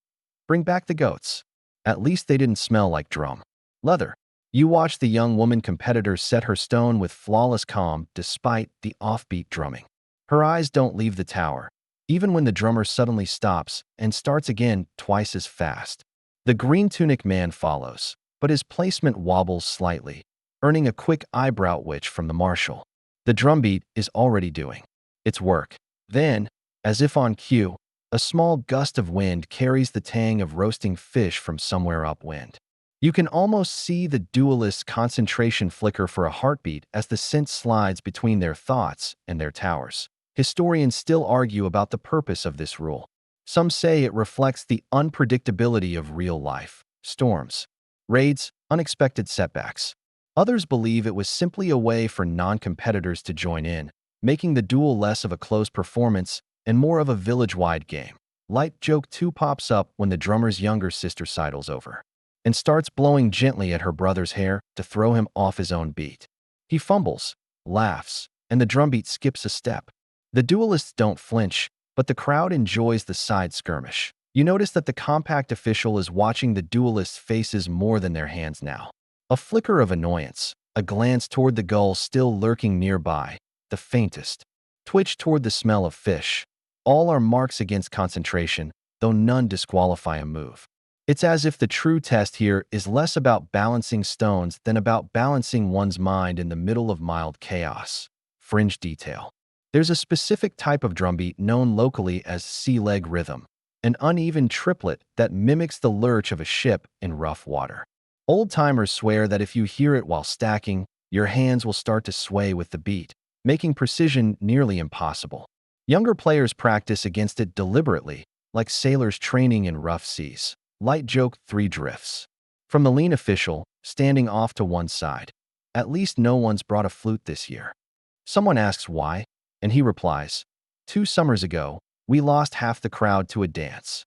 Bring back the goats. At least they didn't smell like drum leather. You watch the young woman competitor set her stone with flawless calm despite the offbeat drumming. Her eyes don't leave the tower, even when the drummer suddenly stops and starts again twice as fast. The green tunic man follows, but his placement wobbles slightly, earning a quick eyebrow twitch from the marshal. The drumbeat is already doing its work. Then, as if on cue, a small gust of wind carries the tang of roasting fish from somewhere upwind. You can almost see the duelist's concentration flicker for a heartbeat as the scent slides between their thoughts and their towers. Historians still argue about the purpose of this rule. Some say it reflects the unpredictability of real life, storms, raids, unexpected setbacks. Others believe it was simply a way for non-competitors to join in, making the duel less of a close performance and more of a village-wide game. Light joke 2 pops up when the drummer's younger sister sidles over and starts blowing gently at her brother's hair to throw him off his own beat. He fumbles, laughs, and the drumbeat skips a step. The duelists don't flinch, but the crowd enjoys the side skirmish. You notice that the compact official is watching the duelists' faces more than their hands now. A flicker of annoyance, a glance toward the gull still lurking nearby, the faintest twitch toward the smell of fish. All are marks against concentration, though none disqualify a move. It's as if the true test here is less about balancing stones than about balancing one's mind in the middle of mild chaos. Fringe detail. There's a specific type of drumbeat known locally as sea leg rhythm, an uneven triplet that mimics the lurch of a ship in rough water. Old-timers swear that if you hear it while stacking, your hands will start to sway with the beat, making precision nearly impossible. Younger players practice against it deliberately, like sailors training in rough seas. Light joke 3 drifts. From the lean official, standing off to one side. At least no one's brought a flute this year. Someone asks why, and he replies, 2 summers ago, we lost half the crowd to a dance.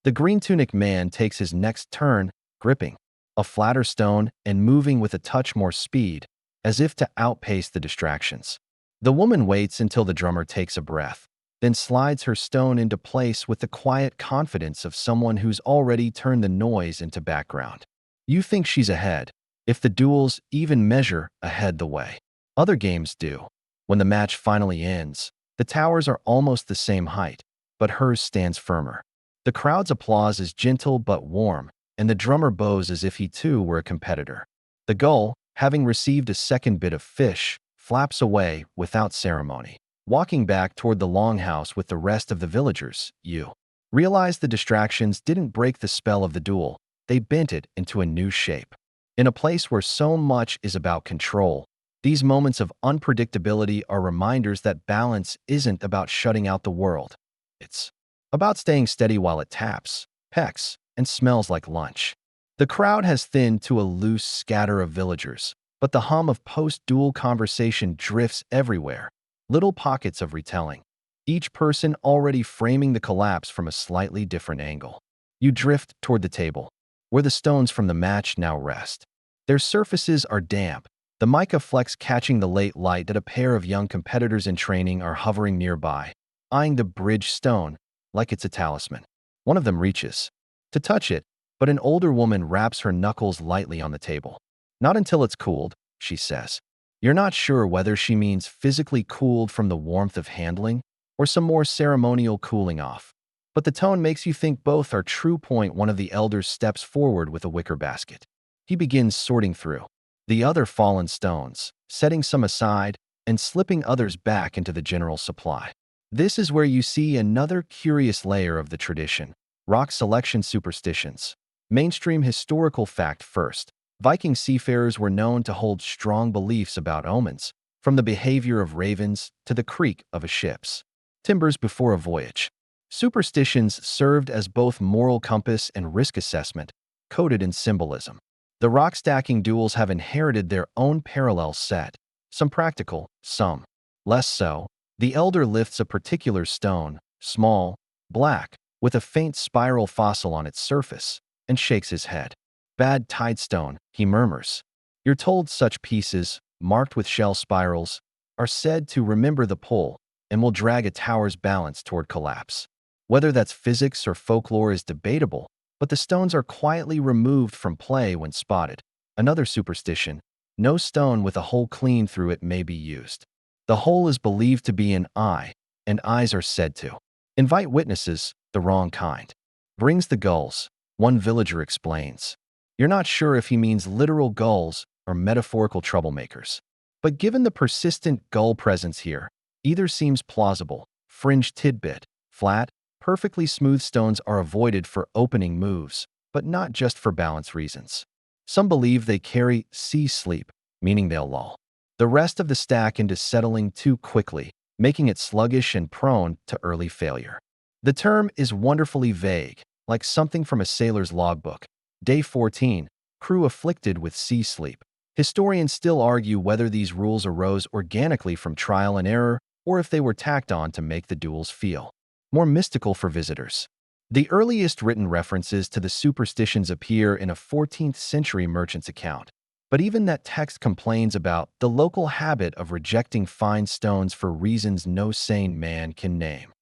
The green tunic man takes his next turn, gripping a flatter stone and moving with a touch more speed, as if to outpace the distractions. The woman waits until the drummer takes a breath, then slides her stone into place with the quiet confidence of someone who's already turned the noise into background. You think she's ahead, if the duels even measure ahead the way other games do. When the match finally ends, the towers are almost the same height, but hers stands firmer. The crowd's applause is gentle but warm, and the drummer bows as if he too were a competitor. The gull, having received a second bit of fish, flaps away without ceremony. Walking back toward the longhouse with the rest of the villagers, you realize the distractions didn't break the spell of the duel, they bent it into a new shape. In a place where so much is about control, these moments of unpredictability are reminders that balance isn't about shutting out the world. It's about staying steady while it taps, pecks, and smells like lunch. The crowd has thinned to a loose scatter of villagers, but the hum of post-duel conversation drifts everywhere. Little pockets of retelling. each person already framing the collapse from a slightly different angle. You drift toward the table, where the stones from the match now rest. Their surfaces are damp, the mica flecks catching the late light that a pair of young competitors in training are hovering nearby, eyeing the bridge stone like it's a talisman. One of them reaches to touch it, but an older woman wraps her knuckles lightly on the table. Not until it's cooled, she says. You're not sure whether she means physically cooled from the warmth of handling or some more ceremonial cooling off. But the tone makes you think both are true. One of the elders steps forward with a wicker basket. He begins sorting through the other fallen stones, setting some aside and slipping others back into the general supply. This is where you see another curious layer of the tradition: rock selection superstitions. Mainstream historical fact first. Viking seafarers were known to hold strong beliefs about omens, from the behavior of ravens to the creak of a ship's timbers before a voyage. Superstitions served as both moral compass and risk assessment, coded in symbolism. The rock-stacking duels have inherited their own parallel set, some practical, some less so. The elder lifts a particular stone, small, black, with a faint spiral fossil on its surface, and shakes his head. Bad tide stone, he murmurs. You're told such pieces, marked with shell spirals, are said to remember the pull and will drag a tower's balance toward collapse. Whether that's physics or folklore is debatable, but the stones are quietly removed from play when spotted. Another superstition: no stone with a hole clean through it may be used. The hole is believed to be an eye, and eyes are said to invite witnesses, the wrong kind. Brings the gulls, one villager explains. You're not sure if he means literal gulls or metaphorical troublemakers. But given the persistent gull presence here, either seems plausible. Fringe tidbit: flat, perfectly smooth stones are avoided for opening moves, but not just for balance reasons. Some believe they carry sea sleep, meaning they'll lull the rest of the stack into settling too quickly, making it sluggish and prone to early failure. The term is wonderfully vague, like something from a sailor's logbook. Day 14, crew afflicted with sea sleep. Historians still argue whether these rules arose organically from trial and error or if they were tacked on to make the duels feel more mystical for visitors. The earliest written references to the superstitions appear in a 14th century merchant's account, but even that text complains about the local habit of rejecting fine stones for reasons no sane man can name.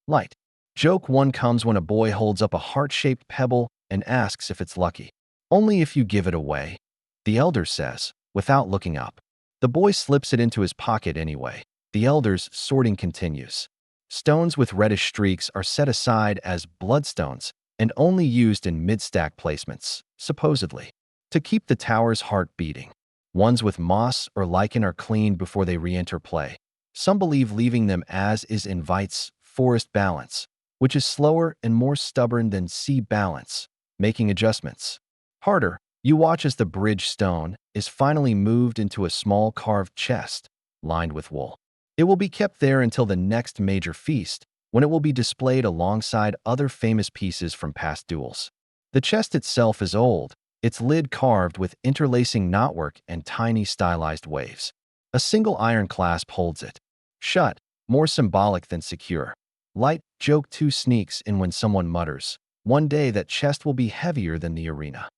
Light. Joke 1 comes when a boy holds up a heart-shaped pebble and asks if it's lucky. Only if you give it away, the elder says, without looking up. The boy slips it into his pocket anyway. The elder's sorting continues. Stones with reddish streaks are set aside as bloodstones and only used in mid-stack placements, supposedly, to keep the tower's heart beating. Ones with moss or lichen are cleaned before they re-enter play. Some believe leaving them as is invites forest balance, which is slower and more stubborn than sea balance, making adjustments harder. You watch as the bridge stone is finally moved into a small carved chest, lined with wool. It will be kept there until the next major feast, when it will be displayed alongside other famous pieces from past duels. The chest itself is old, its lid carved with interlacing knotwork and tiny stylized waves. A single iron clasp holds it shut, more symbolic than secure. Light. Joke 2 sneaks in when someone mutters, "One day that chest will be heavier than the arena."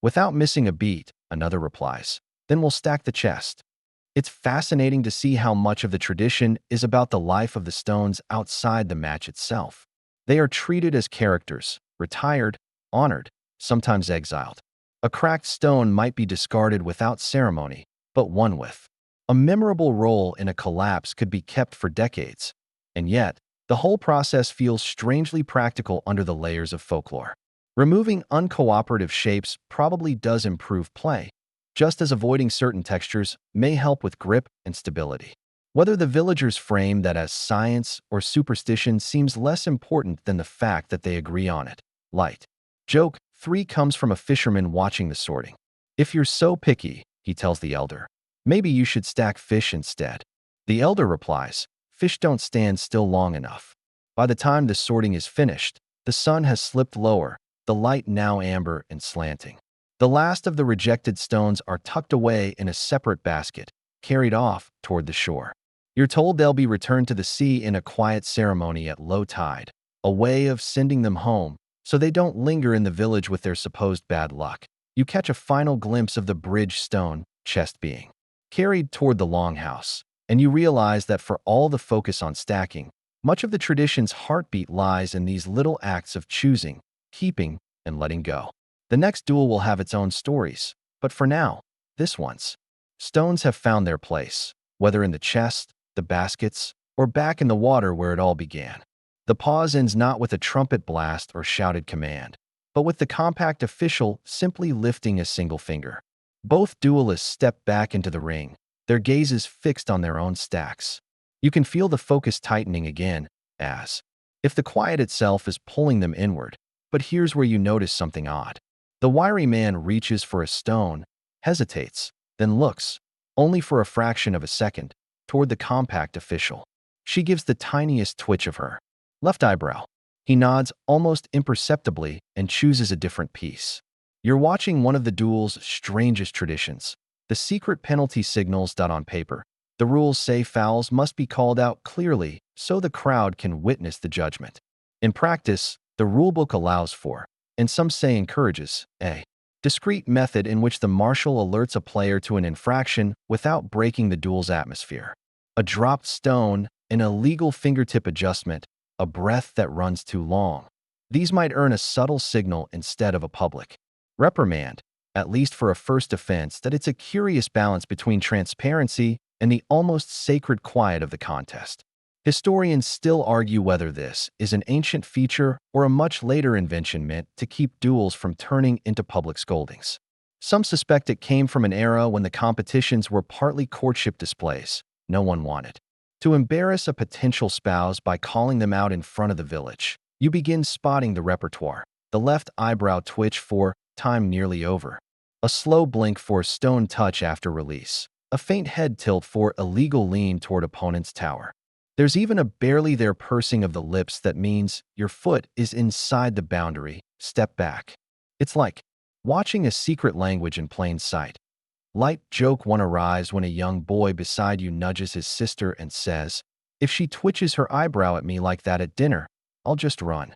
Without missing a beat, another replies, "Then we'll stack the chest." It's fascinating to see how much of the tradition is about the life of the stones outside the match itself. They are treated as characters, retired, honored, sometimes exiled. A cracked stone might be discarded without ceremony, but one with a memorable role in a collapse could be kept for decades. And yet, the whole process feels strangely practical under the layers of folklore. Removing uncooperative shapes probably does improve play, just as avoiding certain textures may help with grip and stability. Whether the villagers frame that as science or superstition seems less important than the fact that they agree on it. Light. Joke 3 comes from a fisherman watching the sorting. "If you're so picky," he tells the elder, "maybe you should stack fish instead." The elder replies, "Fish don't stand still long enough." By the time the sorting is finished, the sun has slipped lower, the light now amber and slanting. The last of the rejected stones are tucked away in a separate basket, carried off toward the shore. You're told they'll be returned to the sea in a quiet ceremony at low tide, a way of sending them home so they don't linger in the village with their supposed bad luck. You catch a final glimpse of the bridge stone chest being carried toward the longhouse, and you realize that for all the focus on stacking, much of the tradition's heartbeat lies in these little acts of choosing, keeping, and letting go. The next duel will have its own stories, but for now, this one's. Stones have found their place, whether in the chest, the baskets, or back in the water where it all began. The pause ends not with a trumpet blast or shouted command, but with the compact official simply lifting a single finger. Both duelists step back into the ring, their gazes fixed on their own stacks. You can feel the focus tightening again, as if the quiet itself is pulling them inward. But here's where you notice something odd. The wiry man reaches for a stone, hesitates, then looks, only for a fraction of a second, toward the compact official. She gives the tiniest twitch of her left eyebrow. He nods almost imperceptibly and chooses a different piece. You're watching one of the duel's strangest traditions. The secret penalty signals dot on paper. The rules say fouls must be called out clearly so the crowd can witness the judgment. In practice, the rulebook allows for, and some say encourages, a discreet method in which the marshal alerts a player to an infraction without breaking the duel's atmosphere. A dropped stone, an illegal fingertip adjustment, a breath that runs too long. These might earn a subtle signal instead of a public reprimand, at least for a first offense. That it's a curious balance between transparency and the almost sacred quiet of the contest. Historians still argue whether this is an ancient feature or a much later invention meant to keep duels from turning into public scoldings. Some suspect it came from an era when the competitions were partly courtship displays no one wanted to embarrass a potential spouse by calling them out in front of the village. You begin spotting the repertoire. The left eyebrow twitch for time nearly over. A slow blink for stone touch after release. A faint head tilt for illegal lean toward opponent's tower. There's even a barely there pursing of the lips that means your foot is inside the boundary. Step back. It's like watching a secret language in plain sight. Light joke one arrives when a young boy beside you nudges his sister and says, "If she twitches her eyebrow at me like that at dinner, I'll just run."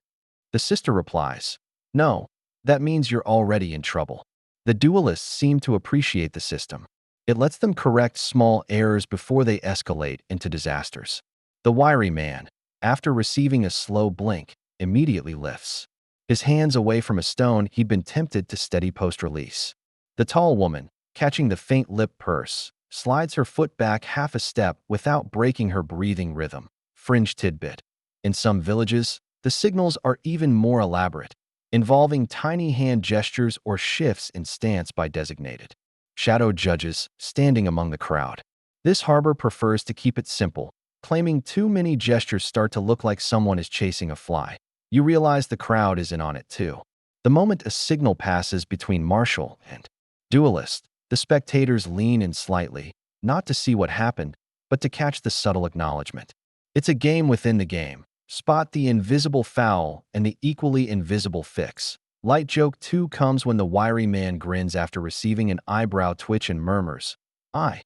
The sister replies, "No, that means you're already in trouble." The duelists seem to appreciate the system. It lets them correct small errors before they escalate into disasters. The wiry man, after receiving a slow blink, immediately lifts his hands away from a stone he'd been tempted to steady post-release. The tall woman, catching the faint lip purse, slides her foot back half a step without breaking her breathing rhythm. Fringe tidbit. In some villages, the signals are even more elaborate, involving tiny hand gestures or shifts in stance by designated shadow judges standing among the crowd. This harbor prefers to keep it simple, claiming too many gestures start to look like someone is chasing a fly. You realize the crowd is in on it too. The moment a signal passes between marshal and duelist, the spectators lean in slightly, not to see what happened, but to catch the subtle acknowledgement. It's a game within the game. Spot the invisible foul and the equally invisible fix. Light joke 2 comes when the wiry man grins after receiving an eyebrow twitch and murmurs, I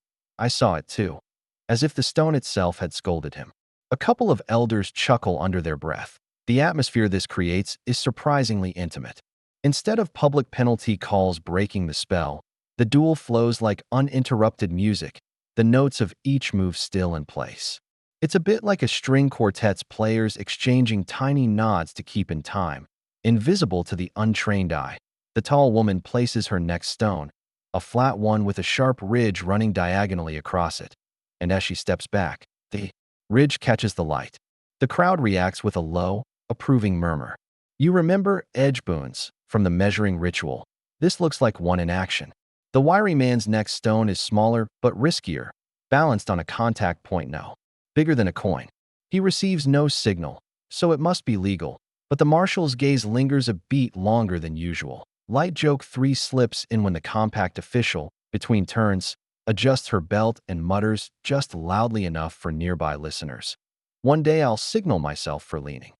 saw it too," as if the stone itself had scolded him. A couple of elders chuckle under their breath. The atmosphere this creates is surprisingly intimate. Instead of public penalty calls breaking the spell, the duel flows like uninterrupted music. The notes of each move still in place. It's a bit like a string quartet's players exchanging tiny nods to keep in time, invisible to the untrained eye. The tall woman places her next stone, a flat one with a sharp ridge running diagonally across it. And as she steps back, the ridge catches the light. The crowd reacts with a low, approving murmur. You remember edge boons from the measuring ritual. This looks like one in action. The wiry man's next stone is smaller but riskier, balanced on a contact point no bigger than a coin. He receives no signal, so it must be legal, but the marshal's gaze lingers a beat longer than usual. Light joke 3 slips in when the compact official, between turns, adjusts her belt and mutters just loudly enough for nearby listeners. "One day I'll signal myself for leaning."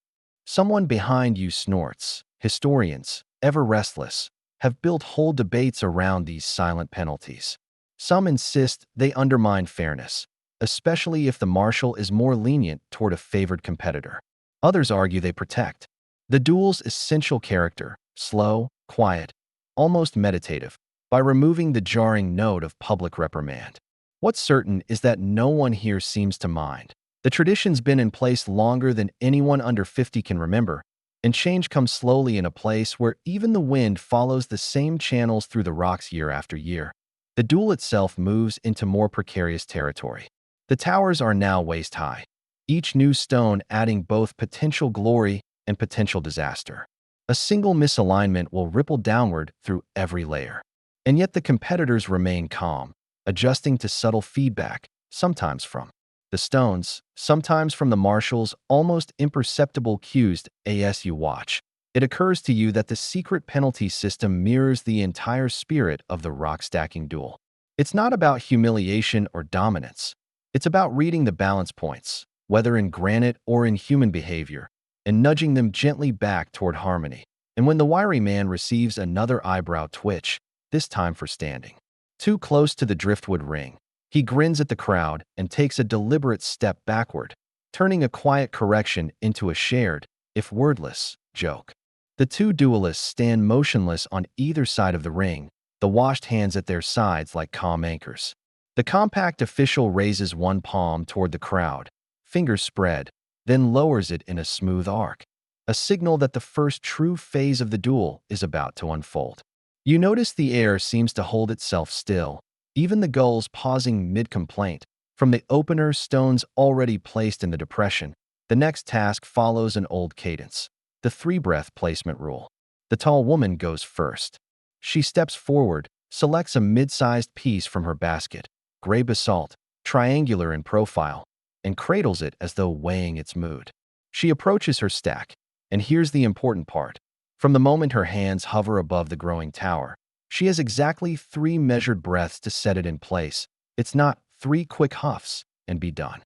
Someone behind you snorts. Historians, ever restless, have built whole debates around these silent penalties. Some insist they undermine fairness. especially if the marshal is more lenient toward a favored competitor. Others argue they protect the duel's essential character, slow, quiet, almost meditative, by removing the jarring note of public reprimand. What's certain is that no one here seems to mind. The tradition's been in place longer than anyone under 50 can remember, and change comes slowly in a place where even the wind follows the same channels through the rocks year after year. The duel itself moves into more precarious territory. The towers are now waist-high, each new stone adding both potential glory and potential disaster. A single misalignment will ripple downward through every layer. And yet the competitors remain calm, adjusting to subtle feedback, sometimes from the stones, sometimes from the marshal's almost imperceptible cues as you watch. It occurs to you that the secret penalty system mirrors the entire spirit of the rock-stacking duel. It's not about humiliation or dominance. It's about reading the balance points, whether in granite or in human behavior, and nudging them gently back toward harmony. And when the wiry man receives another eyebrow twitch, this time for standing too close to the driftwood ring, he grins at the crowd and takes a deliberate step backward, turning a quiet correction into a shared, if wordless, joke. The two duelists stand motionless on either side of the ring, the washed hands at their sides like calm anchors. The compact official raises one palm toward the crowd, fingers spread, then lowers it in a smooth arc, a signal that the first true phase of the duel is about to unfold. You notice the air seems to hold itself still, even the gulls pausing mid-complaint. From the opener stones already placed in the depression, the next task follows an old cadence, the three-breath placement rule. The tall woman goes first. She steps forward, selects a mid-sized piece from her basket, gray basalt, triangular in profile, and cradles it as though weighing its mood. She approaches her stack, and here's the important part. From the moment her hands hover above the growing tower, she has exactly 3 measured breaths to set it in place. It's not 3 quick huffs and be done.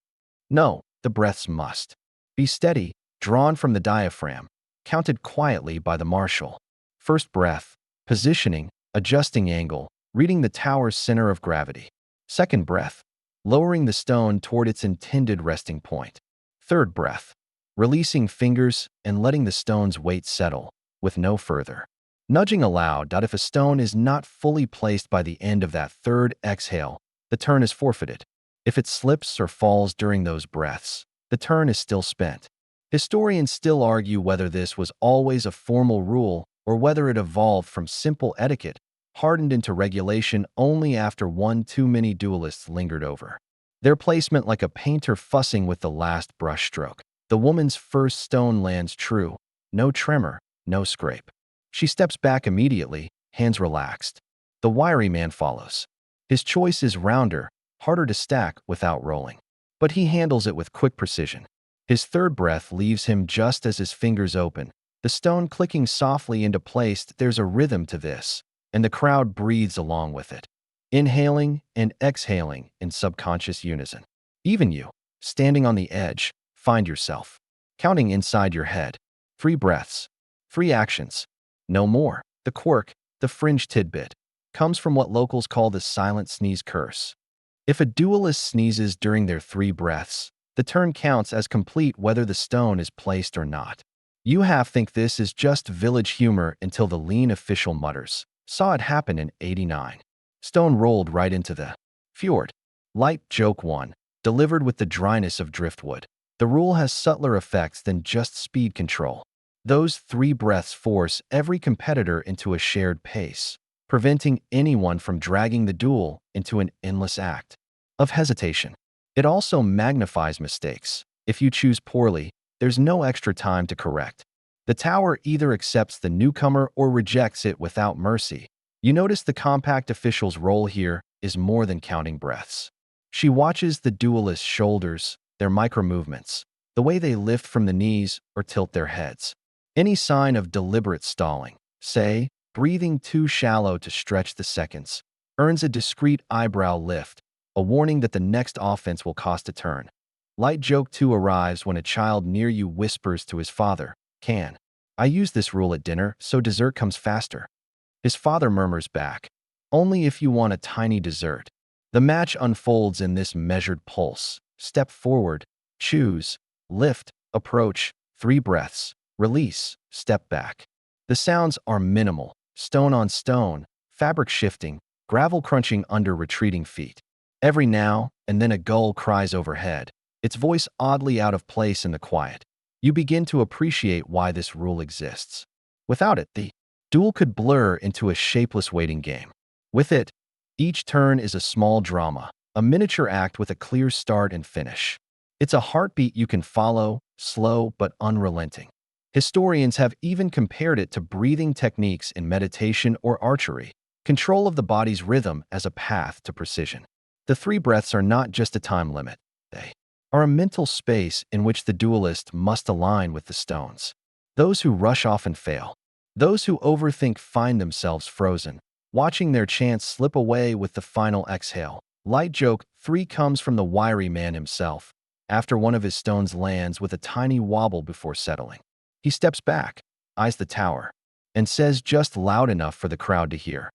No, the breaths must be steady, drawn from the diaphragm, counted quietly by the marshal. First breath, positioning, adjusting angle, reading the tower's center of gravity. Second breath, lowering the stone toward its intended resting point. Third breath, releasing fingers and letting the stone's weight settle, with no further nudging allowed. If a stone is not fully placed by the end of that third exhale, the turn is forfeited. If it slips or falls during those breaths, the turn is still spent. Historians still argue whether this was always a formal rule or whether it evolved from simple etiquette, hardened into regulation only after one too many duelists lingered over their placement like a painter fussing with the last brushstroke. The woman's first stone lands true, no tremor, no scrape. She steps back immediately, hands relaxed. The wiry man follows. His choice is rounder, harder to stack without rolling, but he handles it with quick precision. His third breath leaves him just as his fingers open, the stone clicking softly into place. There's a rhythm to this, and the crowd breathes along with it, inhaling and exhaling in subconscious unison. Even you, standing on the edge, find yourself counting inside your head. 3 breaths, 3 actions, no more. The quirk, the fringe tidbit, comes from what locals call the silent sneeze curse. If a duelist sneezes during their 3 breaths, the turn counts as complete whether the stone is placed or not. You think this is just village humor until the lean official mutters, "Saw it happen in '89. Stone rolled right into the fjord." Light joke 1, delivered with the dryness of driftwood. The rule has subtler effects than just speed control. Those 3 breaths force every competitor into a shared pace, preventing anyone from dragging the duel into an endless act of hesitation. It also magnifies mistakes. If you choose poorly, there's no extra time to correct. The tower either accepts the newcomer or rejects it without mercy. You notice the compact official's role here is more than counting breaths. She watches the duelist's shoulders, their micro-movements, the way they lift from the knees or tilt their heads. Any sign of deliberate stalling, say, breathing too shallow to stretch the seconds, earns a discreet eyebrow lift, a warning that the next offense will cost a turn. Light joke 2 arrives when a child near you whispers to his father, "Can I use this rule at dinner so dessert comes faster?" His father murmurs back, "Only if you want a tiny dessert." The match unfolds in this measured pulse. Step forward, choose, lift, approach, 3 breaths, release, step back. The sounds are minimal, stone on stone, fabric shifting, gravel crunching under retreating feet. Every now and then a gull cries overhead, its voice oddly out of place in the quiet. You begin to appreciate why this rule exists. Without it, the duel could blur into a shapeless waiting game. With it, each turn is a small drama, a miniature act with a clear start and finish. It's a heartbeat you can follow, slow but unrelenting. Historians have even compared it to breathing techniques in meditation or archery, control of the body's rhythm as a path to precision. The 3 breaths are not just a time limit. They are a mental space in which the duelist must align with the stones. Those who rush often fail. Those who overthink find themselves frozen, watching their chance slip away with the final exhale. Light joke 3 comes from the wiry man himself, after one of his stones lands with a tiny wobble before settling. He steps back, eyes the tower, and says just loud enough for the crowd to hear.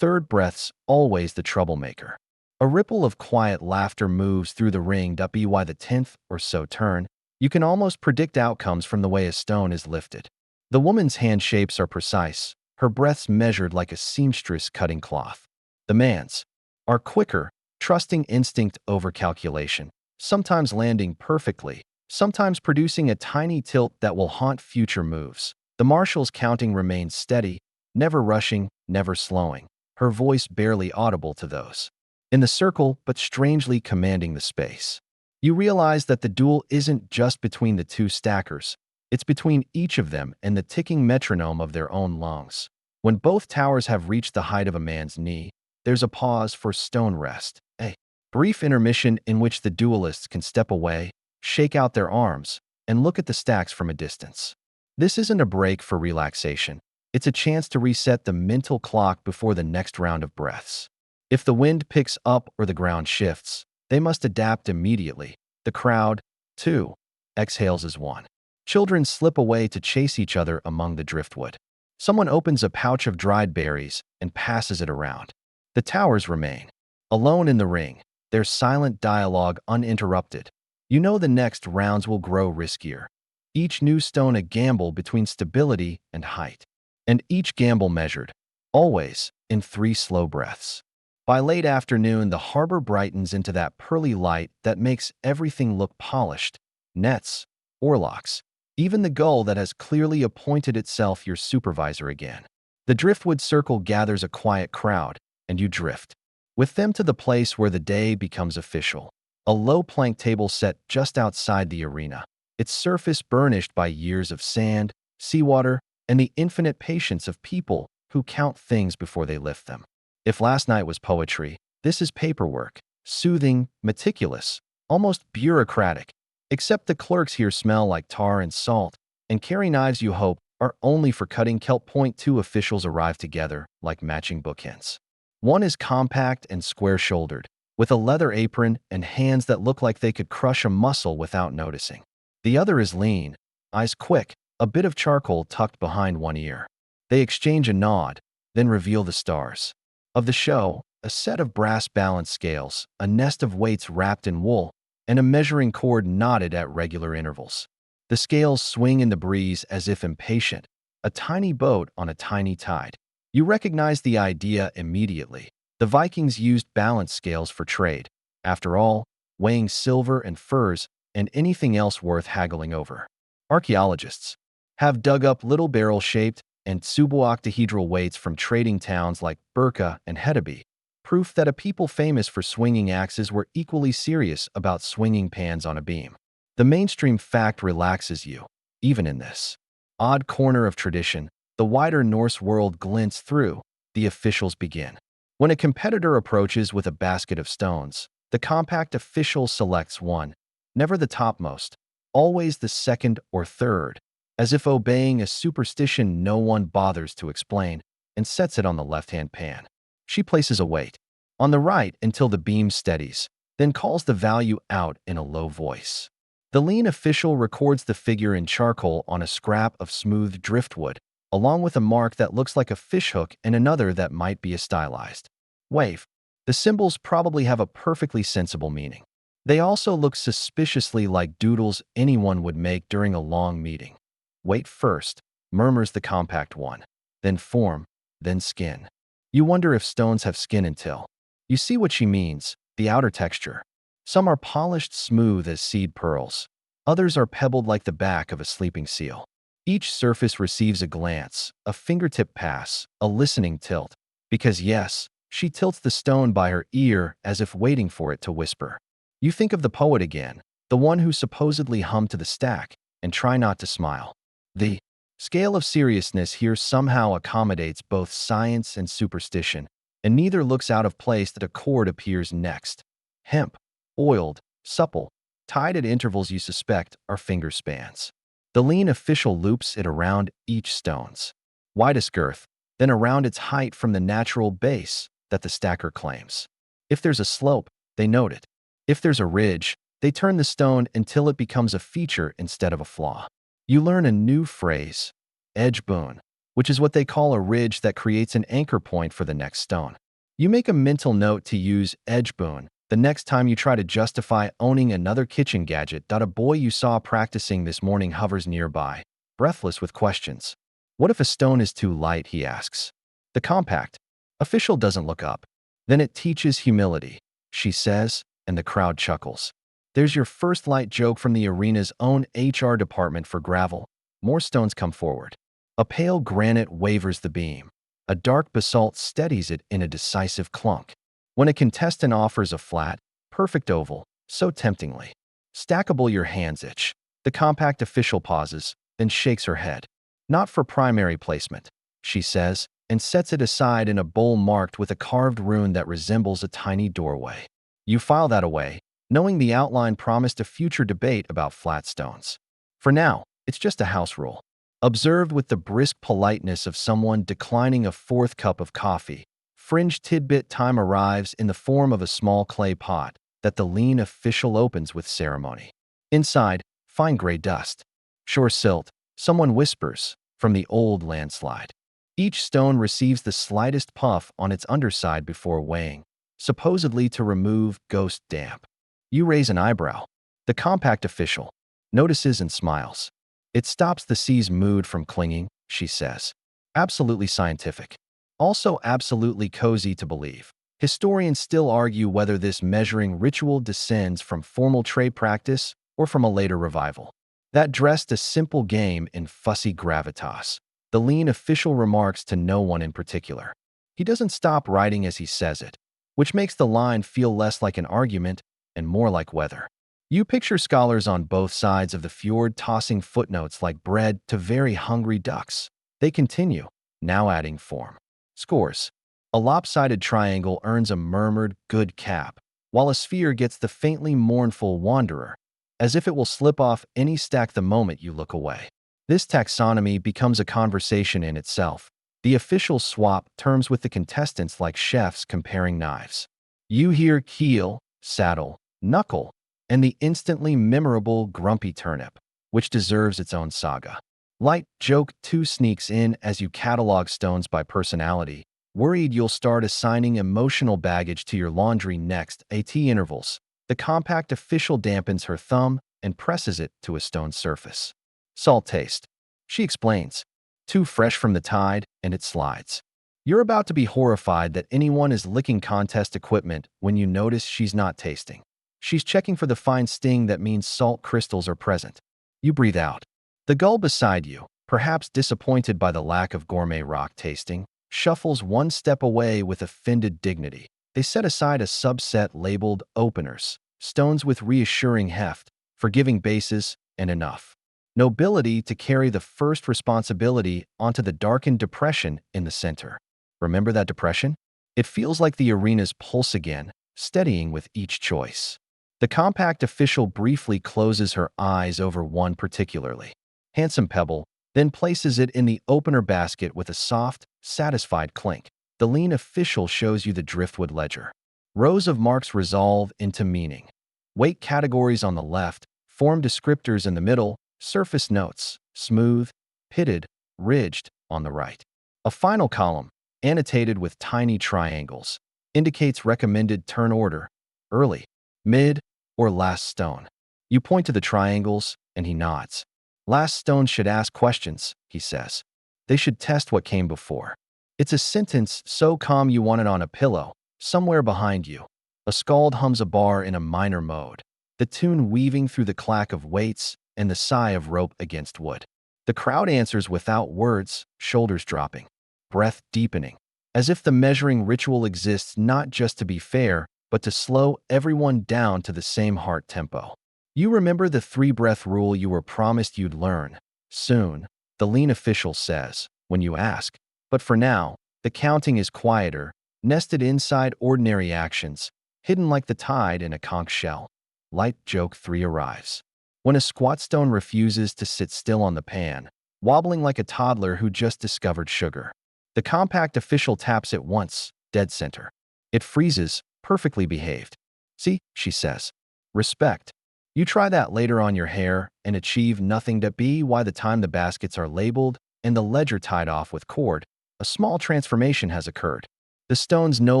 3rd breath's always the troublemaker. A ripple of quiet laughter moves through the ring. By the 10th or so turn, you can almost predict outcomes from the way a stone is lifted. The woman's hand shapes are precise, her breaths measured like a seamstress cutting cloth. The man's are quicker, trusting instinct over calculation, sometimes landing perfectly, sometimes producing a tiny tilt that will haunt future moves. The marshal's counting remains steady, never rushing, never slowing, her voice barely audible to those in the circle but strangely commanding the space. You realize that the duel isn't just between the 2 stackers, it's between each of them and the ticking metronome of their own lungs. When both towers have reached the height of a man's knee, there's a pause for stone rest, a brief intermission in which the duelists can step away, shake out their arms, and look at the stacks from a distance. This isn't a break for relaxation. It's a chance to reset the mental clock before the next round of breaths. If the wind picks up or the ground shifts, they must adapt immediately. The crowd, too, exhales as one. Children slip away to chase each other among the driftwood. Someone opens a pouch of dried berries and passes it around. The towers remain, alone in the ring, their silent dialogue uninterrupted. You know the next rounds will grow riskier. Each new stone a gamble between stability and height. And each gamble measured, always, in 3 slow breaths. By late afternoon, the harbor brightens into that pearly light that makes everything look polished. Nets, oarlocks, even the gull that has clearly appointed itself your supervisor again. The driftwood circle gathers a quiet crowd, and you drift with them to the place where the day becomes official. A low plank table set just outside the arena, its surface burnished by years of sand, seawater, and the infinite patience of people who count things before they lift them. If last night was poetry, this is paperwork, soothing, meticulous, almost bureaucratic, except the clerks here smell like tar and salt, and carry knives you hope are only for cutting kelp. 2 officials arrive together like matching bookends. One is compact and square-shouldered, with a leather apron and hands that look like they could crush a muscle without noticing. The other is lean, eyes quick, a bit of charcoal tucked behind one ear. They exchange a nod, then reveal the stars of the show, a set of brass balance scales, a nest of weights wrapped in wool, and a measuring cord knotted at regular intervals. The scales swing in the breeze as if impatient, a tiny boat on a tiny tide. You recognize the idea immediately. The Vikings used balance scales for trade, after all, weighing silver and furs and anything else worth haggling over. Archaeologists have dug up little barrel-shaped and subooctahedral weights from trading towns like Burka and Hedeby, proof that a people famous for swinging axes were equally serious about swinging pans on a beam. The mainstream fact relaxes you, even in this odd corner of tradition. The wider Norse world glints through. The officials begin. When a competitor approaches with a basket of stones, the compact official selects one, never the topmost, always the second or third, as if obeying a superstition no one bothers to explain, and sets it on the left-hand pan. She places a weight on the right until the beam steadies, then calls the value out in a low voice. The lean official records the figure in charcoal on a scrap of smooth driftwood, along with a mark that looks like a fishhook and another that might be a stylized wave. The symbols probably have a perfectly sensible meaning. They also look suspiciously like doodles anyone would make during a long meeting. Wait first, murmurs the compact one. Then form, then skin. You wonder if stones have skin until you see what she means, the outer texture. Some are polished smooth as seed pearls. Others are pebbled like the back of a sleeping seal. Each surface receives a glance, a fingertip pass, a listening tilt. Because yes, she tilts the stone by her ear as if waiting for it to whisper. You think of the poet again, the one who supposedly hummed to the stack, and try not to smile. The scale of seriousness here somehow accommodates both science and superstition, and neither looks out of place that a chord appears next. Hemp, oiled, supple, tied at intervals you suspect are finger spans. The lean official loops it around each stone's widest girth, then around its height from the natural base that the stacker claims. If there's a slope, they note it. If there's a ridge, they turn the stone until it becomes a feature instead of a flaw. You learn a new phrase, edge boon, which is what they call a ridge that creates an anchor point for the next stone. You make a mental note to use edge boon the next time you try to justify owning another kitchen gadget. A boy you saw practicing this morning hovers nearby, breathless with questions. What if a stone is too light, he asks. The compact official doesn't look up. Then it teaches humility, she says, and the crowd chuckles. There's your first light joke from the arena's own HR department for gravel. More stones come forward. A pale granite wavers the beam. A dark basalt steadies it in a decisive clunk. When a contestant offers a flat, perfect oval, so temptingly stackable your hands itch, the compact official pauses, then shakes her head. Not for primary placement, she says, and sets it aside in a bowl marked with a carved rune that resembles a tiny doorway. You file that away, knowing the outline promised a future debate about flat stones. For now, it's just a house rule. Observed with the brisk politeness of someone declining a fourth cup of coffee, fringe tidbit time arrives in the form of a small clay pot that the lean official opens with ceremony. Inside, fine gray dust. Sure silt, someone whispers, from the old landslide. Each stone receives the slightest puff on its underside before weighing, supposedly to remove ghost damp. You raise an eyebrow. The compact official notices and smiles. It stops the sea's mood from clinging, she says. Absolutely scientific. Also absolutely cozy to believe. Historians still argue whether this measuring ritual descends from formal trade practice or from a later revival that dressed a simple game in fussy gravitas. The lean official remarks to no one in particular. He doesn't stop writing as he says it, which makes the line feel less like an argument and more like weather. You picture scholars on both sides of the fjord tossing footnotes like bread to very hungry ducks. They continue, now adding form. Scores. A lopsided triangle earns a murmured good cap, while a sphere gets the faintly mournful wanderer, as if it will slip off any stack the moment you look away. This taxonomy becomes a conversation in itself. The officials swap terms with the contestants like chefs comparing knives. You hear keel, saddle, knuckle, and the instantly memorable grumpy turnip, which deserves its own saga. Light joke 2 sneaks in as you catalog stones by personality, worried you'll start assigning emotional baggage to your laundry next. At intervals, the compact official dampens her thumb and presses it to a stone surface. Salt taste, she explains. Too fresh from the tide, and it slides. You're about to be horrified that anyone is licking contest equipment when you notice she's not tasting. She's checking for the fine sting that means salt crystals are present. You breathe out. The gull beside you, perhaps disappointed by the lack of gourmet rock tasting, shuffles one step away with offended dignity. They set aside a subset labeled openers, stones with reassuring heft, forgiving bases, and enough nobility to carry the first responsibility onto the darkened depression in the center. Remember that depression? It feels like the arena's pulse again, steadying with each choice. The compact official briefly closes her eyes over one particularly handsome pebble, then places it in the opener basket with a soft, satisfied clink. The lean official shows you the driftwood ledger. Rows of marks resolve into meaning. Weight categories on the left, form descriptors in the middle, surface notes, smooth, pitted, ridged, on the right. A final column, annotated with tiny triangles, indicates recommended turn order, early, mid, or last stone. You point to the triangles, and he nods. Last stone should ask questions, he says. They should test what came before. It's a sentence so calm you want it on a pillow, somewhere behind you. A skald hums a bar in a minor mode, the tune weaving through the clack of weights and the sigh of rope against wood. The crowd answers without words, shoulders dropping, breath deepening, as if the measuring ritual exists not just to be fair, but to slow everyone down to the same heart tempo. You remember the 3-breath rule you were promised you'd learn. Soon, the lean official says, when you ask. But for now, the counting is quieter, nested inside ordinary actions, hidden like the tide in a conch shell. Light joke 3 arrives. When a squat stone refuses to sit still on the pan, wobbling like a toddler who just discovered sugar. The compact official taps it once, dead center. It freezes, perfectly behaved. See, she says. Respect. You try that later on your hair and achieve nothing but by the time the baskets are labeled and the ledger tied off with cord, a small transformation has occurred. The stones no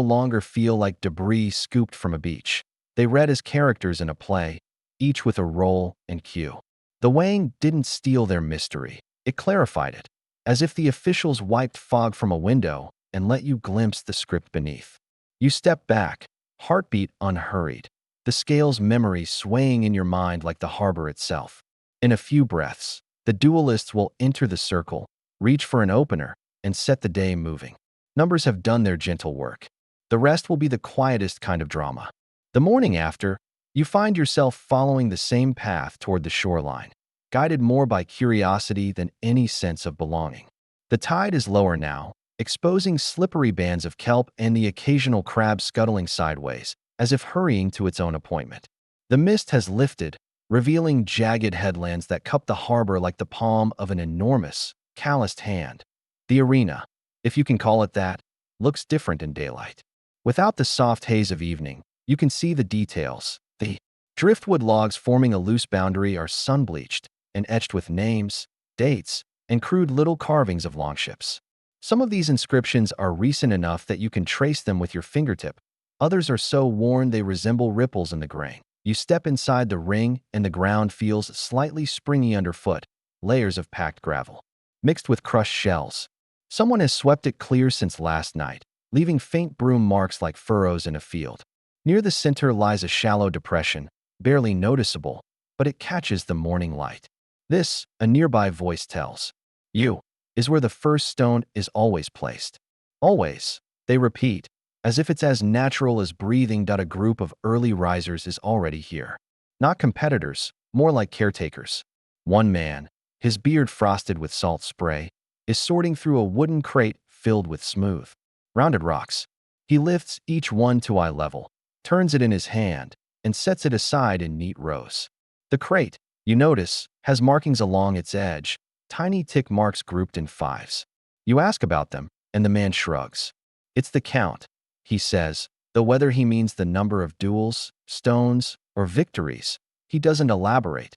longer feel like debris scooped from a beach. They read as characters in a play, each with a role and cue. The weighing didn't steal their mystery. It clarified it, as if the officials wiped fog from a window and let you glimpse the script beneath. You step back, heartbeat unhurried, the scales memory swaying in your mind like the harbor itself. In a few breaths, the duelists will enter the circle, reach for an opener, and set the day moving. Numbers have done their gentle work. The rest will be the quietest kind of drama. The morning after, you find yourself following the same path toward the shoreline, guided more by curiosity than any sense of belonging. The tide is lower now, exposing slippery bands of kelp and the occasional crab scuttling sideways, as if hurrying to its own appointment. The mist has lifted, revealing jagged headlands that cup the harbor like the palm of an enormous, calloused hand. The arena, if you can call it that, looks different in daylight. Without the soft haze of evening, you can see the details. The driftwood logs forming a loose boundary are sun-bleached and etched with names, dates, and crude little carvings of longships. Some of these inscriptions are recent enough that you can trace them with your fingertip. Others are so worn they resemble ripples in the grain. You step inside the ring and the ground feels slightly springy underfoot, layers of packed gravel, mixed with crushed shells. Someone has swept it clear since last night, leaving faint broom marks like furrows in a field. Near the center lies a shallow depression, barely noticeable, but it catches the morning light. This, a nearby voice tells you, is where the first stone is always placed. Always, they repeat, as if it's as natural as breathing. A group of early risers is already here. Not competitors, more like caretakers. One man, his beard frosted with salt spray, is sorting through a wooden crate filled with smooth, rounded rocks. He lifts each one to eye level, turns it in his hand, and sets it aside in neat rows. The crate, you notice, has markings along its edge, tiny tick marks grouped in fives. You ask about them, and the man shrugs. It's the count, he says, though whether he means the number of duels, stones, or victories, he doesn't elaborate.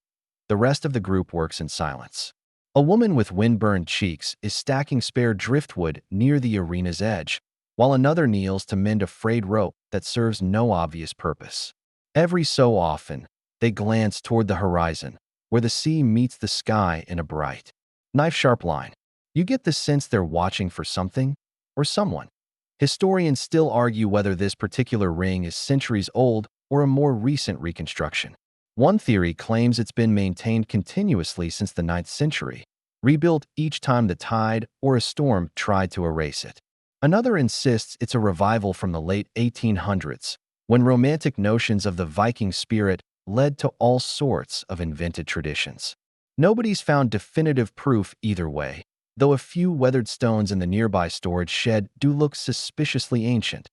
The rest of the group works in silence. A woman with windburned cheeks is stacking spare driftwood near the arena's edge, while another kneels to mend a frayed rope that serves no obvious purpose. Every so often, they glance toward the horizon, where the sea meets the sky in a bright, knife-sharp line. You get the sense they're watching for something or someone. Historians still argue whether this particular ring is centuries old or a more recent reconstruction. One theory claims it's been maintained continuously since the 9th century, rebuilt each time the tide or a storm tried to erase it. Another insists it's a revival from the late 1800s, when romantic notions of the Viking spirit led to all sorts of invented traditions. Nobody's found definitive proof either way, though a few weathered stones in the nearby storage shed do look suspiciously ancient.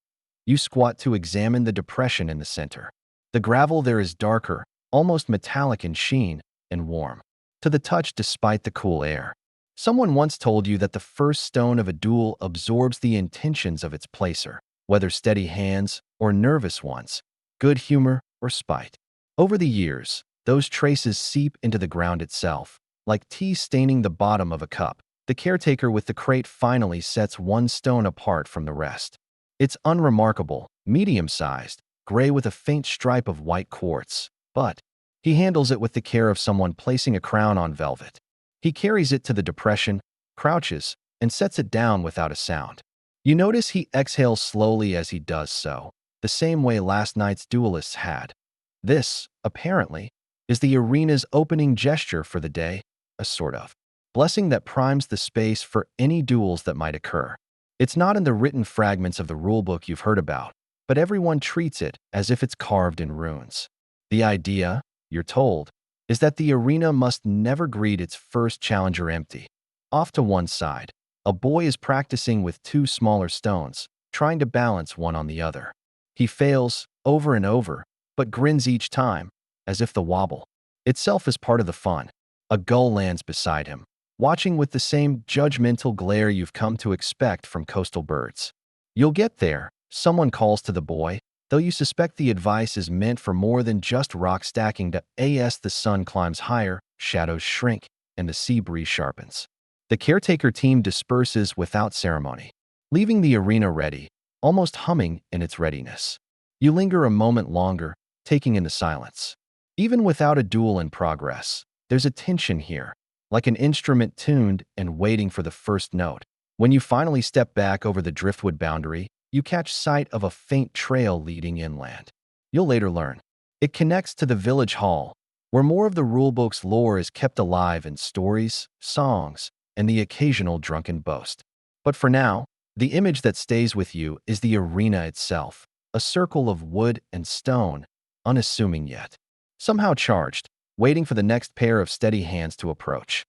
You squat to examine the depression in the center. The gravel there is darker, almost metallic in sheen, and warm to the touch despite the cool air. Someone once told you that the first stone of a duel absorbs the intentions of its placer, whether steady hands or nervous ones, good humor or spite. Over the years, those traces seep into the ground itself, like tea staining the bottom of a cup. The caretaker with the crate finally sets one stone apart from the rest. It's unremarkable, medium-sized, gray with a faint stripe of white quartz, but he handles it with the care of someone placing a crown on velvet. He carries it to the depression, crouches, and sets it down without a sound. You notice he exhales slowly as he does so, the same way last night's duelists had. This, apparently, is the arena's opening gesture for the day, a sort of blessing that primes the space for any duels that might occur. It's not in the written fragments of the rulebook you've heard about, but everyone treats it as if it's carved in runes. The idea, you're told, is that the arena must never greet its first challenger empty. Off to one side, a boy is practicing with two smaller stones, trying to balance one on the other. He fails over and over, but grins each time, as if the wobble itself is part of the fun. A gull lands beside him, watching with the same judgmental glare you've come to expect from coastal birds. You'll get there, someone calls to the boy, though you suspect the advice is meant for more than just rock stacking to as the sun climbs higher, shadows shrink, and the sea breeze sharpens. The caretaker team disperses without ceremony, leaving the arena ready, almost humming in its readiness. You linger a moment longer, taking in the silence. Even without a duel in progress, there's a tension here, like an instrument tuned and waiting for the first note. When you finally step back over the driftwood boundary, you catch sight of a faint trail leading inland. You'll later learn it connects to the village hall, where more of the rulebook's lore is kept alive in stories, songs, and the occasional drunken boast. But for now, the image that stays with you is the arena itself, a circle of wood and stone, unassuming yet somehow charged, waiting for the next pair of steady hands to approach.